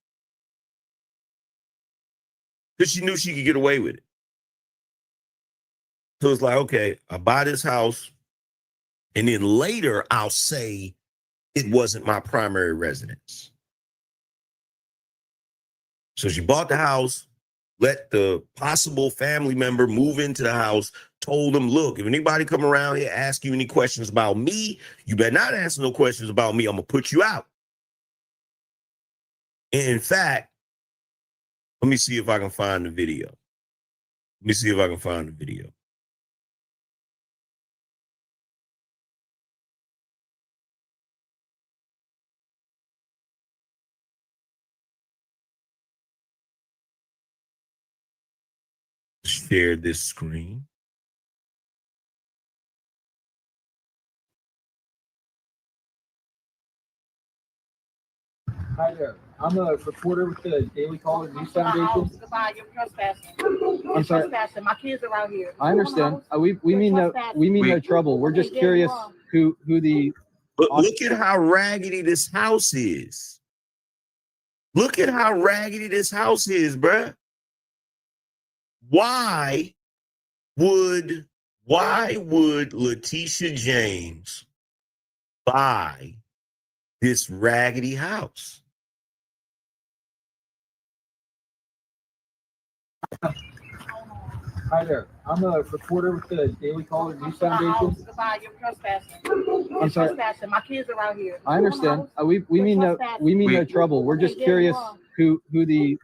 S1: Because she knew she could get away with it. So it's like, okay, I buy this house, and then later I'll say it wasn't my primary residence. So she bought the house, let the possible family member move into the house, told them, look, if anybody come around here, ask you any questions about me, you better not ask no questions about me. I'm going to put you out. And in fact, let me see if I can find the video. Share this screen.
S3: Hi there. I'm a reporter with the Daily Caller News Foundation.
S4: Goodbye, you're trespassing.
S3: I'm sorry.
S4: Trespassing. My kids are out here.
S3: I understand. We mean no trouble. We're just curious who the.
S1: But look at how raggedy this house is. Look at how raggedy this house is, bruh. Why would Letitia James buy this raggedy house?
S3: Hi there. I'm a reporter with the Daily Caller News Foundation.
S4: Goodbye, you're trespassing.
S3: I'm sorry.
S4: Trespassing. My kids are out here.
S3: I understand. We mean no trouble. We're just curious who the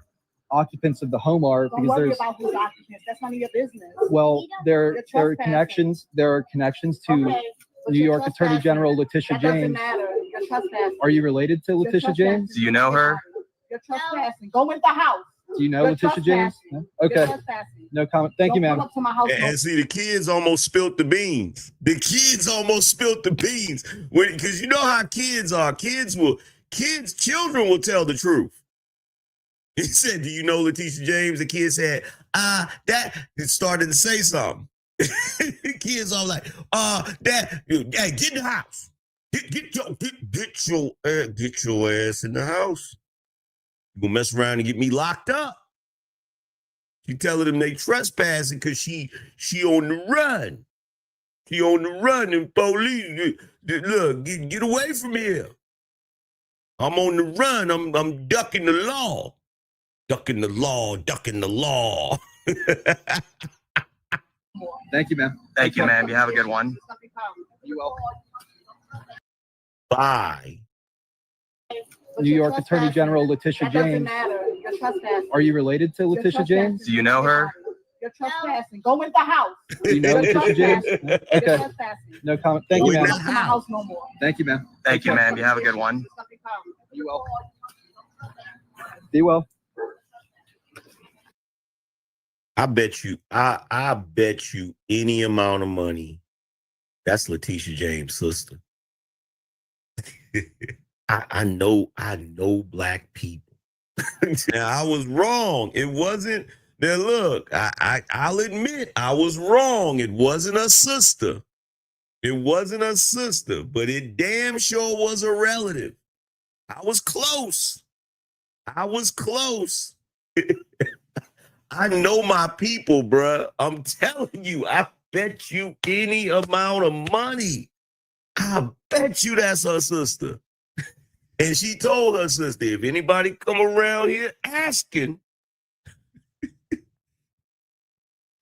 S3: occupants of the home are
S4: Don't worry about who's occupants. That's none of your business.
S3: Well, there are connections. There are connections to New York Attorney General Letitia James.
S4: Doesn't matter. You're trespassing.
S3: Are you related to Letitia James?
S5: Do you know her?
S4: You're trespassing. Go in the house.
S3: Do you know Letitia James? No? Okay. No comment. Thank you, ma'am.
S4: Come up to my house.
S1: And see, the kids almost spilt the beans. Because you know how kids are. Children will tell the truth. He said, do you know Letitia James? The kid said, that started to say something. The kids all like, that, hey, get in the house. Get your ass in the house. You gonna mess around and get me locked up. She telling them they trespassing because she on the run. She on the run and police, look, get away from here. I'm on the run. I'm ducking the law. Ducking the law.
S3: Thank you, ma'am.
S5: Thank you, ma'am. You have a good one.
S3: You welcome.
S1: Bye.
S3: New York Attorney General Letitia James.
S4: You're trespassing.
S3: Are you related to Letitia James?
S5: Do you know her?
S4: You're trespassing. Go in the house.
S3: Do you know Letitia James? No? Okay. No comment. Thank you, ma'am.
S4: Come to my house no more.
S3: Thank you, ma'am.
S5: Thank you, ma'am. You have a good one.
S3: You welcome. Be well.
S1: I bet you any amount of money. That's Letitia James' sister. I know black people. Now I was wrong. It wasn't. Now look, I'll admit I was wrong. It wasn't a sister. It wasn't a sister, but it damn sure was a relative. I was close. I was close. I know my people, bruh. I'm telling you, I bet you any amount of money. I bet you that's her sister. And she told her sister, if anybody come around here asking,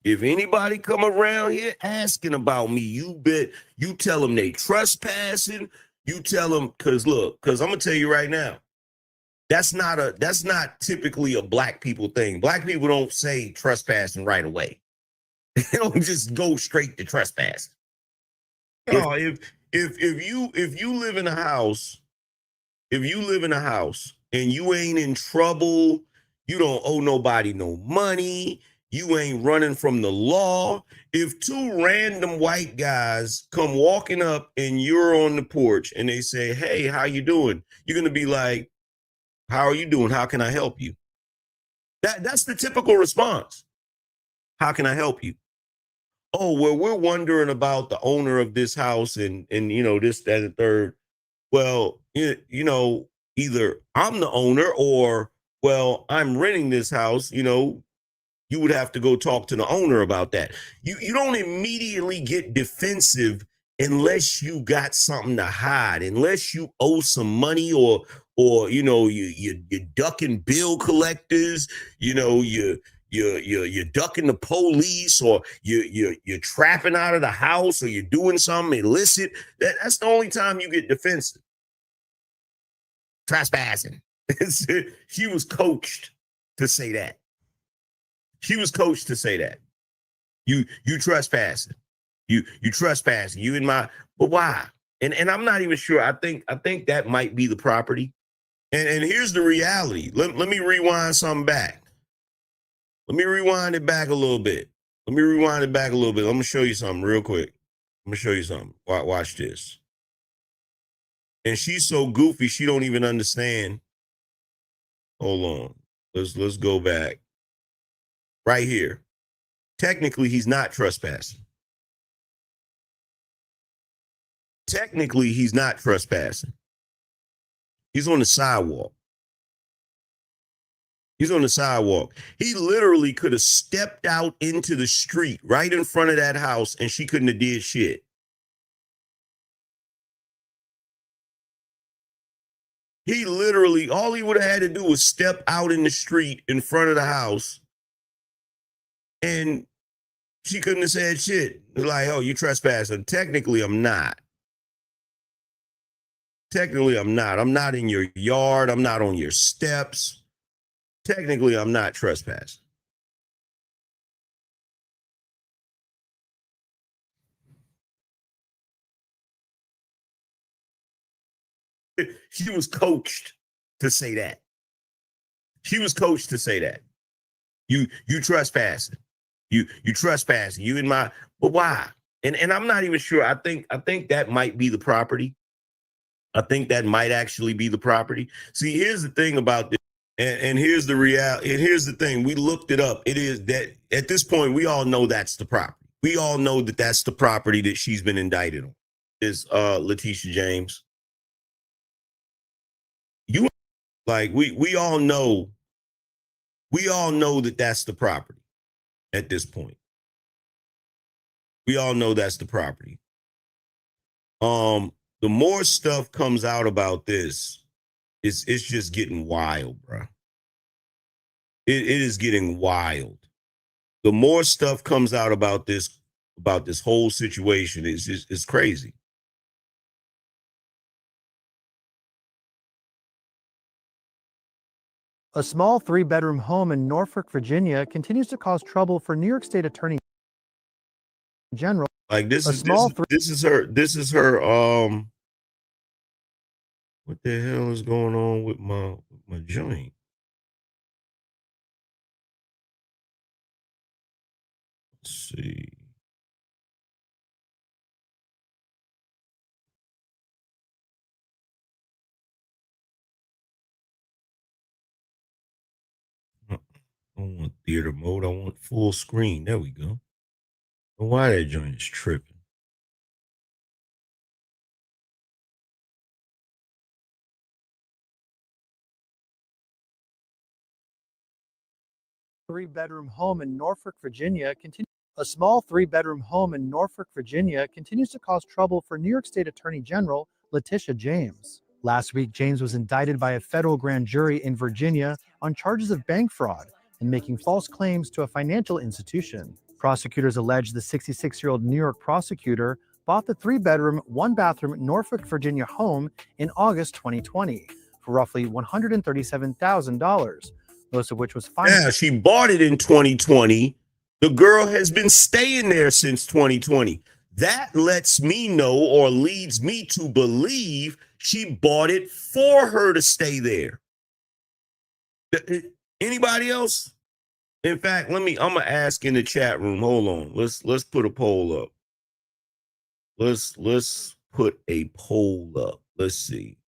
S1: if anybody come around here asking about me, you tell them they trespassing. You tell them, because I'm going to tell you right now, that's not typically a black people thing. Black people don't say trespassing right away. They don't just go straight to trespassing. No, if you live in a house, and you ain't in trouble, you don't owe nobody no money, you ain't running from the law. If two random white guys come walking up and you're on the porch and they say, "Hey, how you doing?" You're gonna be like, "How are you doing? How can I help you?" That's the typical response. How can I help you? Oh, well, we're wondering about the owner of this house and this, that, and the third. Well, either I'm the owner or, well, I'm renting this house. You would have to go talk to the owner about that. You don't immediately get defensive unless you got something to hide, unless you owe some money or you're ducking bill collectors, you're ducking the police, or you're trapping out of the house, or you're doing something illicit. That's the only time you get defensive. Trespassing. She was coached to say that. She was coached to say that. You trespassing. You trespassing. You in my, but why? And I'm not even sure. I think that might be the property. And here's the reality. Let me rewind something back. Let me rewind it back a little bit. I'm gonna show you something real quick. Watch this. And she's so goofy, she don't even understand. Hold on. Let's go back. Right here. Technically, he's not trespassing. He's on the sidewalk. He literally could have stepped out into the street right in front of that house and she couldn't have did shit. He literally, all he would have had to do was step out in the street in front of the house and she couldn't have said shit. Like, oh, you trespassing. Technically, I'm not. I'm not in your yard. I'm not on your steps. Technically, I'm not trespassing. She was coached to say that. You trespassing. You trespassing. You in my, but why? And I'm not even sure. I think that might be the property. I think that might actually be the property. See, here's the thing about this. And here's the reality. And here's the thing. We looked it up. It is that at this point, we all know that's the property. We all know that that's the property that she's been indicted on. Is Letitia James. You like we all know that that's the property at this point. We all know that's the property. The more stuff comes out about this, it's just getting wild, bro. It is getting wild. The more stuff comes out about this whole situation, it's crazy.
S5: A small 3-bedroom home in Norfolk, Virginia continues to cause trouble for New York State Attorney General.
S1: Like this is her what the hell is going on with my joint? Let's see. I don't want theater mode. I want full screen. There we go. Why that joint is tripping?
S5: Three-bedroom home in Norfolk, Virginia continues. A small three-bedroom home in Norfolk, Virginia continues to cause trouble for New York State Attorney General Letitia James. Last week, James was indicted by a federal grand jury in Virginia on charges of bank fraud and making false claims to a financial institution. Prosecutors allege the 66-year-old New York prosecutor bought the three-bedroom, one-bathroom Norfolk, Virginia home in August 2020 for roughly $137,000, most of which was financed.
S1: Yeah, she bought it in 2020. The girl has been staying there since 2020. That lets me know or leads me to believe she bought it for her to stay there. Anybody else? In fact, I'm gonna ask in the chat room. Hold on. Let's put a poll up. Let's put a poll up. Let's see.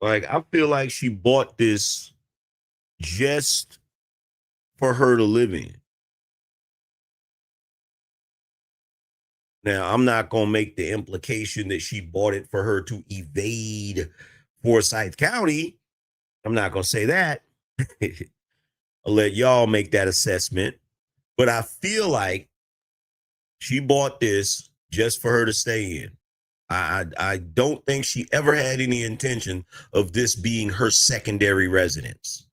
S1: Like, I feel like she bought this just for her to live in. Now, I'm not going to make the implication that she bought it for her to evade Forsyth County. I'm not going to say that. I'll let y'all make that assessment. But I feel like she bought this just for her to stay in. I don't think she ever had any intention of this being her secondary residence.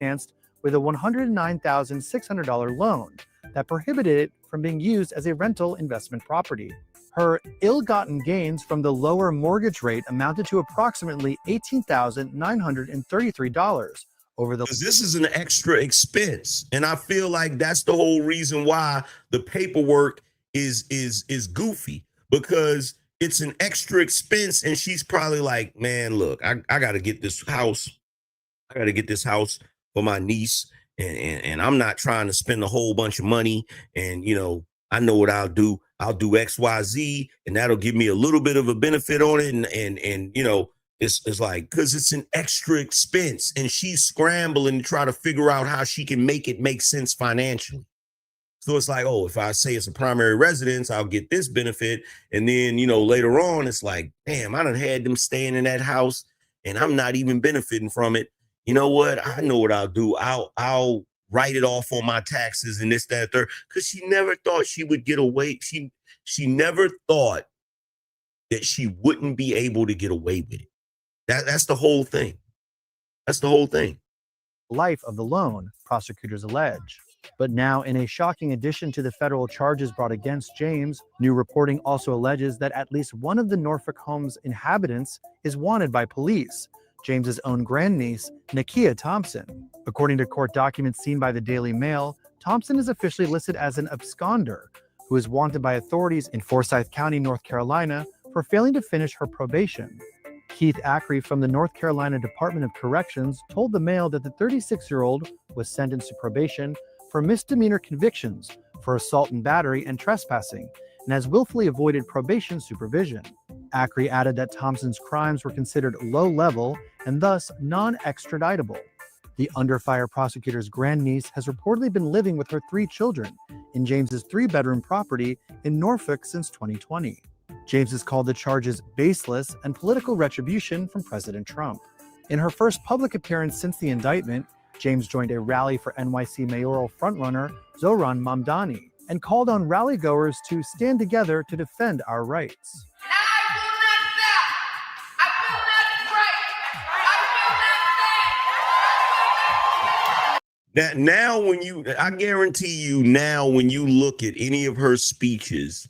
S5: With a $109,600 loan that prohibited it from being used as a rental investment property. Her ill-gotten gains from the lower mortgage rate amounted to approximately $18,933 over the.
S1: This is an extra expense, and I feel like that's the whole reason why the paperwork is goofy, because it's an extra expense, and she's probably like, man, look, I got to get this house. I got to get this house for my niece, and I'm not trying to spend a whole bunch of money. And, I know what I'll do. I'll do X, Y, Z, and that'll give me a little bit of a benefit on it. And it's like, because it's an extra expense, and she's scrambling to try to figure out how she can make it make sense financially. So it's like, oh, if I say it's a primary residence, I'll get this benefit. And then, later on, it's like, damn, I done had them staying in that house and I'm not even benefiting from it. You know what? I know what I'll do. I'll write it off on my taxes and this, that, third. Because she never thought she would get away. She never thought that she wouldn't be able to get away with it. That's the whole thing. That's the whole thing.
S5: Life of the loan, prosecutors allege. But now, in a shocking addition to the federal charges brought against James, new reporting also alleges that at least one of the Norfolk home's inhabitants is wanted by police, James's own grandniece, Nakia Thompson. According to court documents seen by the Daily Mail, Thompson is officially listed as an absconder who is wanted by authorities in Forsyth County, North Carolina, for failing to finish her probation. Keith Ackrey from the North Carolina Department of Corrections told the Mail that the 36-year-old was sentenced to probation for misdemeanor convictions for assault and battery and trespassing, and has willfully avoided probation supervision. Ackrey added that Thompson's crimes were considered low-level and thus non-extraditable. The under fire prosecutor's grandniece has reportedly been living with her 3 children in James's 3-bedroom property in Norfolk since 2020. James has called the charges baseless and political retribution from President Trump. In her first public appearance since the indictment, James joined a rally for NYC mayoral frontrunner Zohran Mamdani and called on rally-goers to stand together to defend our rights.
S1: Now I guarantee you now, when you look at any of her speeches,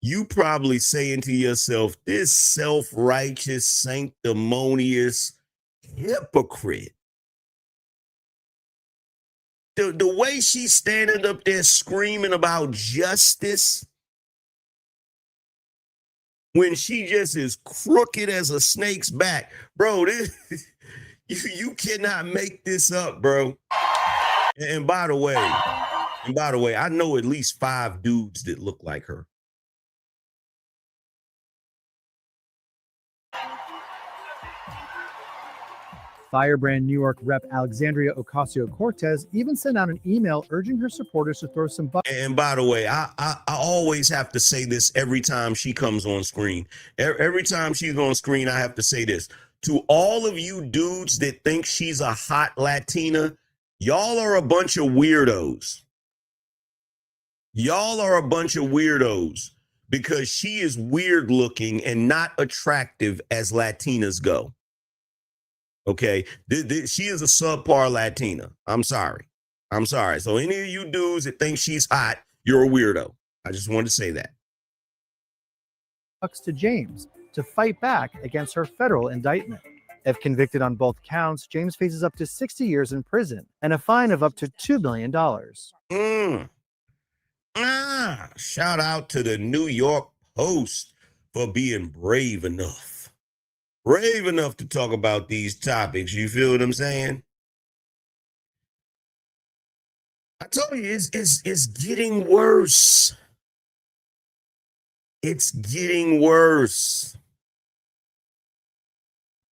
S1: you probably saying to yourself, this self-righteous, sanctimonious hypocrite. The way she's standing up there screaming about justice when she just is crooked as a snake's back. Bro, you cannot make this up, bro. And by the way, I know at least 5 dudes that look like her.
S5: Firebrand New York Rep. Alexandria Ocasio-Cortez even sent out an email urging her supporters to throw some bucks.
S1: And by the way, I always have to say this every time she comes on screen. Every time she's on screen, I have to say this. To all of you dudes that think she's a hot Latina, y'all are a bunch of weirdos. Y'all are a bunch of weirdos because she is weird looking and not attractive as Latinas go. Okay, she is a subpar Latina. I'm sorry. So any of you dudes that think she's hot, you're a weirdo. I just wanted to say that.
S5: To James to fight back against her federal indictment. If convicted on both counts, James faces up to 60 years in prison and a fine of up to $2 million.
S1: Shout out to the New York Post for being brave enough to talk about these topics. You feel what I'm saying? I told you it's getting worse. It's getting worse.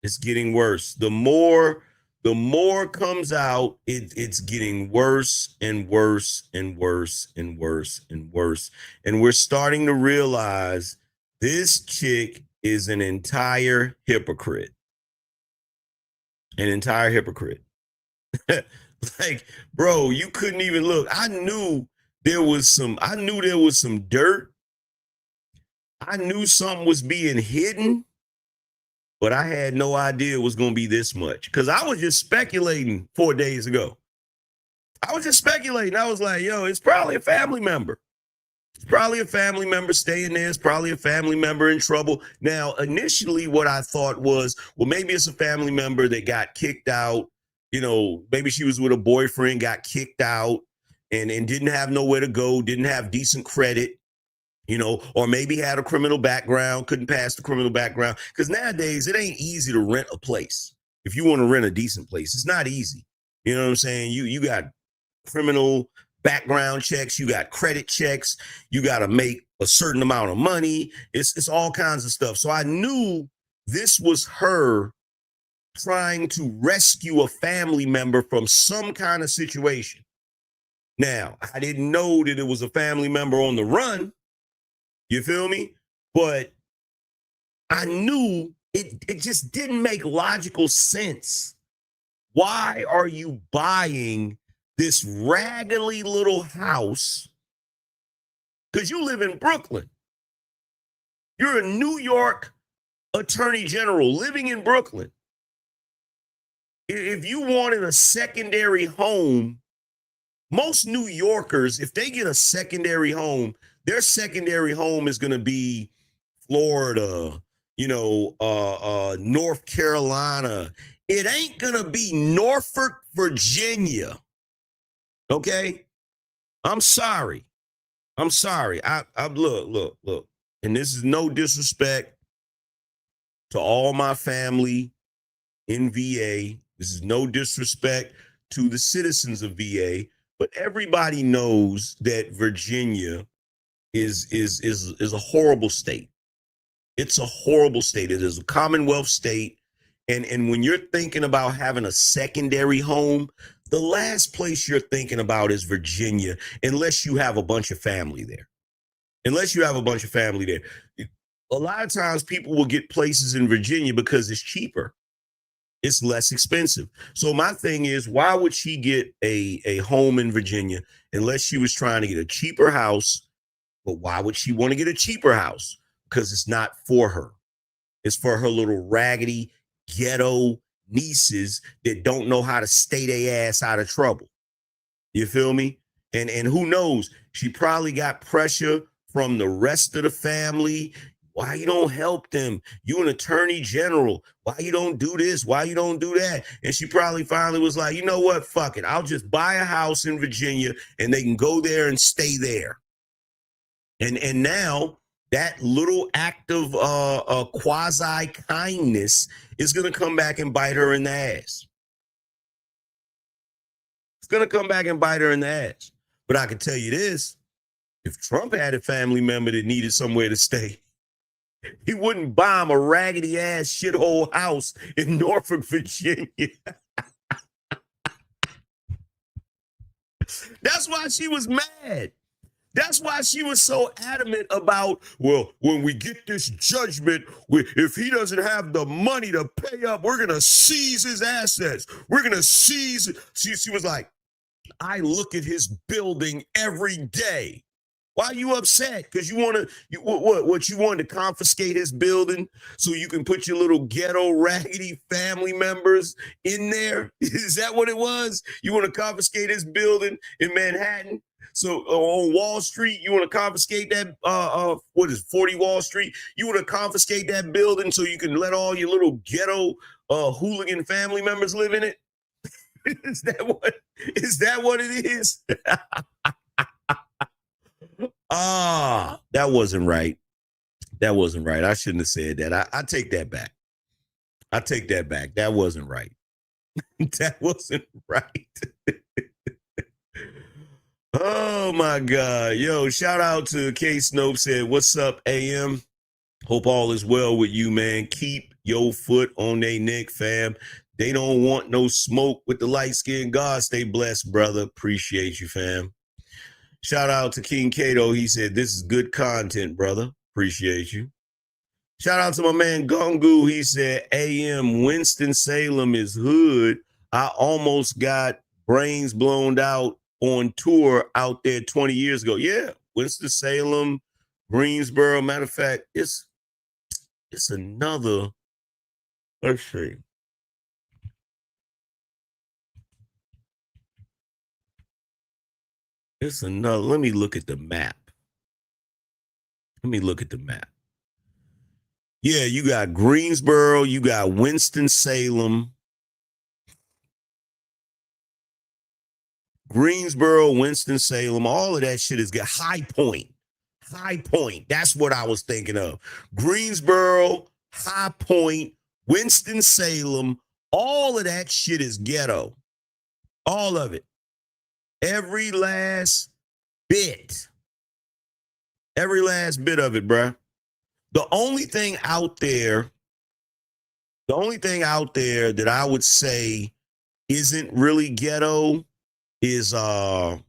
S1: It's getting worse. The more comes out, it's getting worse and worse and worse and worse and worse. And we're starting to realize this chick is an entire hypocrite. An entire hypocrite. Like, bro, you couldn't even look. I knew there was some dirt. I knew something was being hidden, but I had no idea it was going to be this much. Because I was just speculating 4 days ago. I was just speculating. I was like, yo, it's probably a family member. It's probably a family member staying there. It's probably a family member in trouble. Now, initially, what I thought was, well, maybe it's a family member that got kicked out. You know, maybe she was with a boyfriend, got kicked out and didn't have nowhere to go, didn't have decent credit, you know, or maybe had a criminal background, couldn't pass the criminal background. Because nowadays, it ain't easy to rent a place. If you want to rent a decent place, it's not easy. You know what I'm saying? You got criminal background checks, you got credit checks, you got to make a certain amount of money. It's all kinds of stuff. So I knew this was her trying to rescue a family member from some kind of situation. Now, I didn't know that it was a family member on the run. You feel me? But I knew it just didn't make logical sense. Why are you buying this raggedy little house? Because you live in Brooklyn. You're a New York attorney general living in Brooklyn. If you wanted a secondary home, most New Yorkers, if they get a secondary home, their secondary home is going to be Florida, you know, North Carolina. It ain't going to be Norfolk, Virginia. Okay? I'm sorry. I look. And this is no disrespect to all my family in VA. This is no disrespect to the citizens of VA, but everybody knows that Virginia is a horrible state. It's a horrible state. It is a Commonwealth state. And when you're thinking about having a secondary home, the last place you're thinking about is Virginia, unless you have a bunch of family there. A lot of times people will get places in Virginia because it's cheaper. It's less expensive. So my thing is, why would she get a home in Virginia unless she was trying to get a cheaper house? But why would she want to get a cheaper house? Because it's not for her. It's for her little raggedy ghetto nieces that don't know how to stay their ass out of trouble. You feel me? And who knows? She probably got pressure from the rest of the family. Why you don't help them? You an attorney general. Why you don't do this? Why you don't do that? And she probably finally was like, you know what? Fuck it. I'll just buy a house in Virginia and they can go there and stay there. And now that little act of quasi kindness is gonna come back and bite her in the ass. It's gonna come back and bite her in the ass. But I can tell you this: if Trump had a family member that needed somewhere to stay, he wouldn't bomb a raggedy ass shithole house in Norfolk, Virginia. That's why she was mad. That's why she was so adamant about, well, when we get this judgment, if he doesn't have the money to pay up, we're going to seize his assets. We're going to seize. She was like, I look at his building every day. Why are you upset? Because you want to, what you wanted to confiscate his building so you can put your little ghetto raggedy family members in there? Is that what it was? You want to confiscate his building in Manhattan? So on Wall Street, you want to confiscate that, 40 Wall Street? You want to confiscate that building so you can let all your little ghetto hooligan family members live in it? Is that what it is? That wasn't right. That wasn't right. I shouldn't have said that. I take that back. I take that back. That wasn't right. That wasn't right. Oh my God. Yo, shout out to K Snope said, what's up, AM? Hope all is well with you, man. Keep your foot on they neck, fam. They don't want no smoke with the light-skinned God. Stay blessed, brother. Appreciate you, fam. Shout out to King Cato. He said, this is good content, brother. Appreciate you. Shout out to my man Gungu. He said, AM, Winston-Salem is hood. I almost got brains blown out on tour out there 20 years ago. Yeah, Winston-Salem, Greensboro. Matter of fact, it's another, let's see. It's another, let me look at the map. Yeah, you got Greensboro, you got Winston-Salem. Greensboro, Winston-Salem, all of that shit is good. High Point. That's what I was thinking of. Greensboro, High Point, Winston-Salem, all of that shit is ghetto. All of it. Every last bit. Every last bit of it, bruh. The only thing out there that I would say isn't really ghetto is I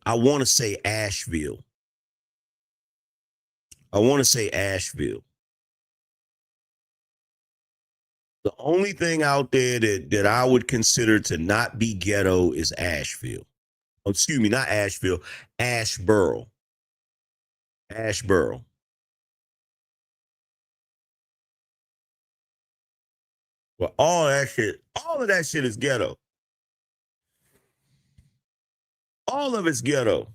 S1: want to say Asheville. The only thing out there that I would consider to not be ghetto is Asheville. Oh, excuse me, not Asheville, Asheboro. Well, all of that shit is ghetto. All of it's ghetto.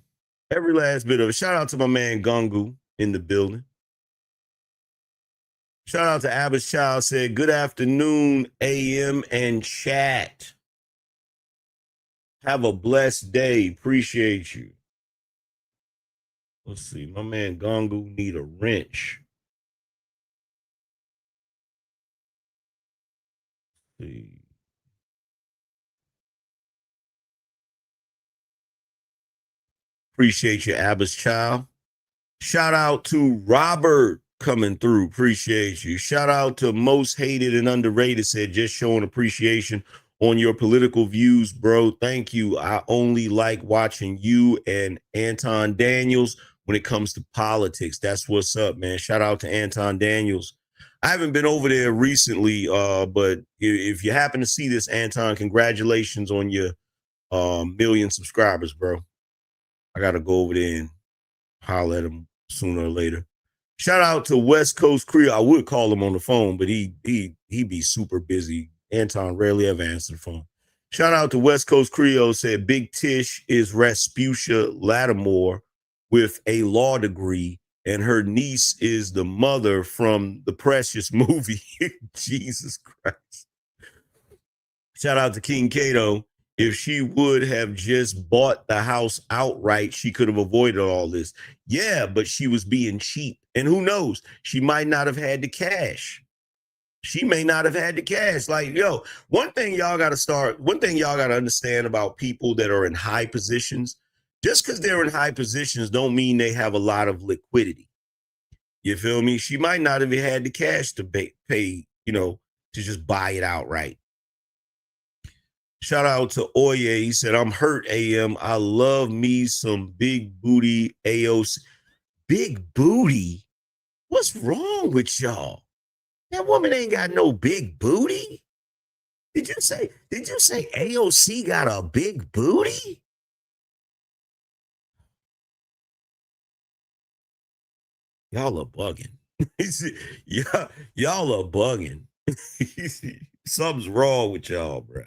S1: Every last bit of it. Shout out to my man Gungu in the building. Shout out to Abba's Child said, good afternoon, AM and chat. Have a blessed day. Appreciate you. Let's see. My man Gungu need a wrench. Let's see. Appreciate you, Abba's Child. Shout out to Robert coming through. Appreciate you. Shout out to Most Hated and Underrated said, just showing appreciation on your political views, bro. Thank you. I only like watching you and Anton Daniels when it comes to politics. That's what's up, man. Shout out to Anton Daniels. I haven't been over there recently, but if you happen to see this, Anton, congratulations on your 1 million subscribers, bro. I got to go over there and holler at him sooner or later. Shout out to West Coast Creole. I would call him on the phone, but he be super busy. Anton rarely ever answers the phone. Shout out to West Coast Creole, said Big Tish is Rasputia Lattimore with a law degree, and her niece is the mother from the Precious movie. Jesus Christ. Shout out to King Cato. If she would have just bought the house outright, she could have avoided all this. Yeah, but she was being cheap. And who knows? She might not have had the cash. She may not have had the cash. Like, yo, one thing y'all got to understand about people that are in high positions, just because they're in high positions don't mean they have a lot of liquidity. You feel me? She might not have had the cash to pay, to just buy it outright. Shout out to Oye. He said, I'm hurt, AM. I love me some big booty AOC. Big booty? What's wrong with y'all? That woman ain't got no big booty. Did you say AOC got a big booty? Y'all are bugging. y'all are bugging. Something's wrong with y'all, bro.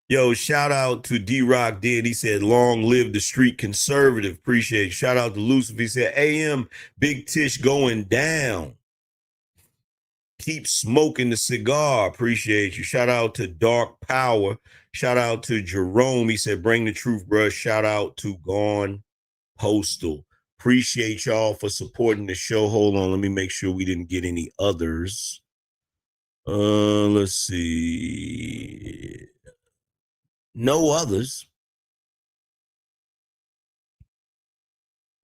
S1: Yo, shout out to D-Rock Den. He said, long live the street conservative. Appreciate it. Shout out to Lucifer. He said, AM, Big Tish going down. Keep smoking the cigar. Appreciate you. Shout out to Dark Power. Shout out to Jerome. He said, bring the truth, bro. Shout out to Gone Postal. Appreciate y'all for supporting the show. Hold on. Let me make sure we didn't get any others. Let's see. No others.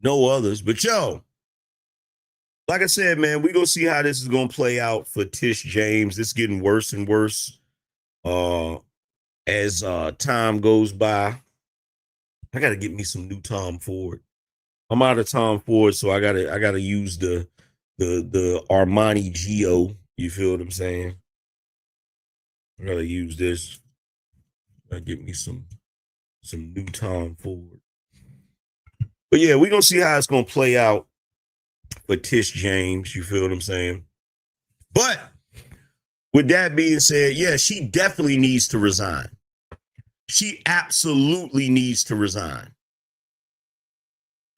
S1: No others. But yo, like I said, man, we're going to see how this is going to play out for Tish James. It's getting worse and worse as time goes by. I got to get me some new Tom Ford. I'm out of Tom Ford, so I gotta use the Armani Geo. You feel what I'm saying? I gotta use this. I get me some new Tom Ford. But yeah, we're gonna see how it's gonna play out for Tish James. You feel what I'm saying? But with that being said, yeah, she definitely needs to resign. She absolutely needs to resign.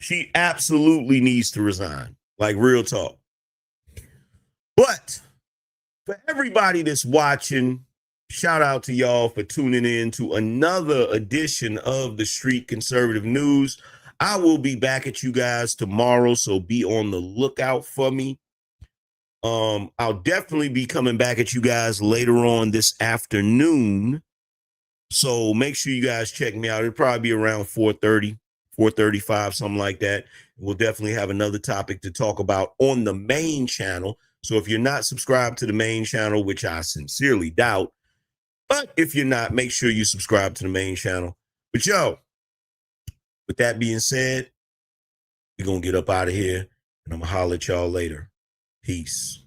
S1: She absolutely needs to resign. Like, real talk. But for everybody that's watching, shout out to y'all for tuning in to another edition of the Street Conservative News. I will be back at you guys tomorrow, so be on the lookout for me. I'll definitely be coming back at you guys later on this afternoon. So make sure you guys check me out. It'll probably be around 4:30, 4:35, something like that. We'll definitely have another topic to talk about on the main channel. So if you're not subscribed to the main channel, which I sincerely doubt, but if you're not, make sure you subscribe to the main channel. But yo, with that being said, we're going to get up out of here, and I'm going to holler at y'all later. Peace.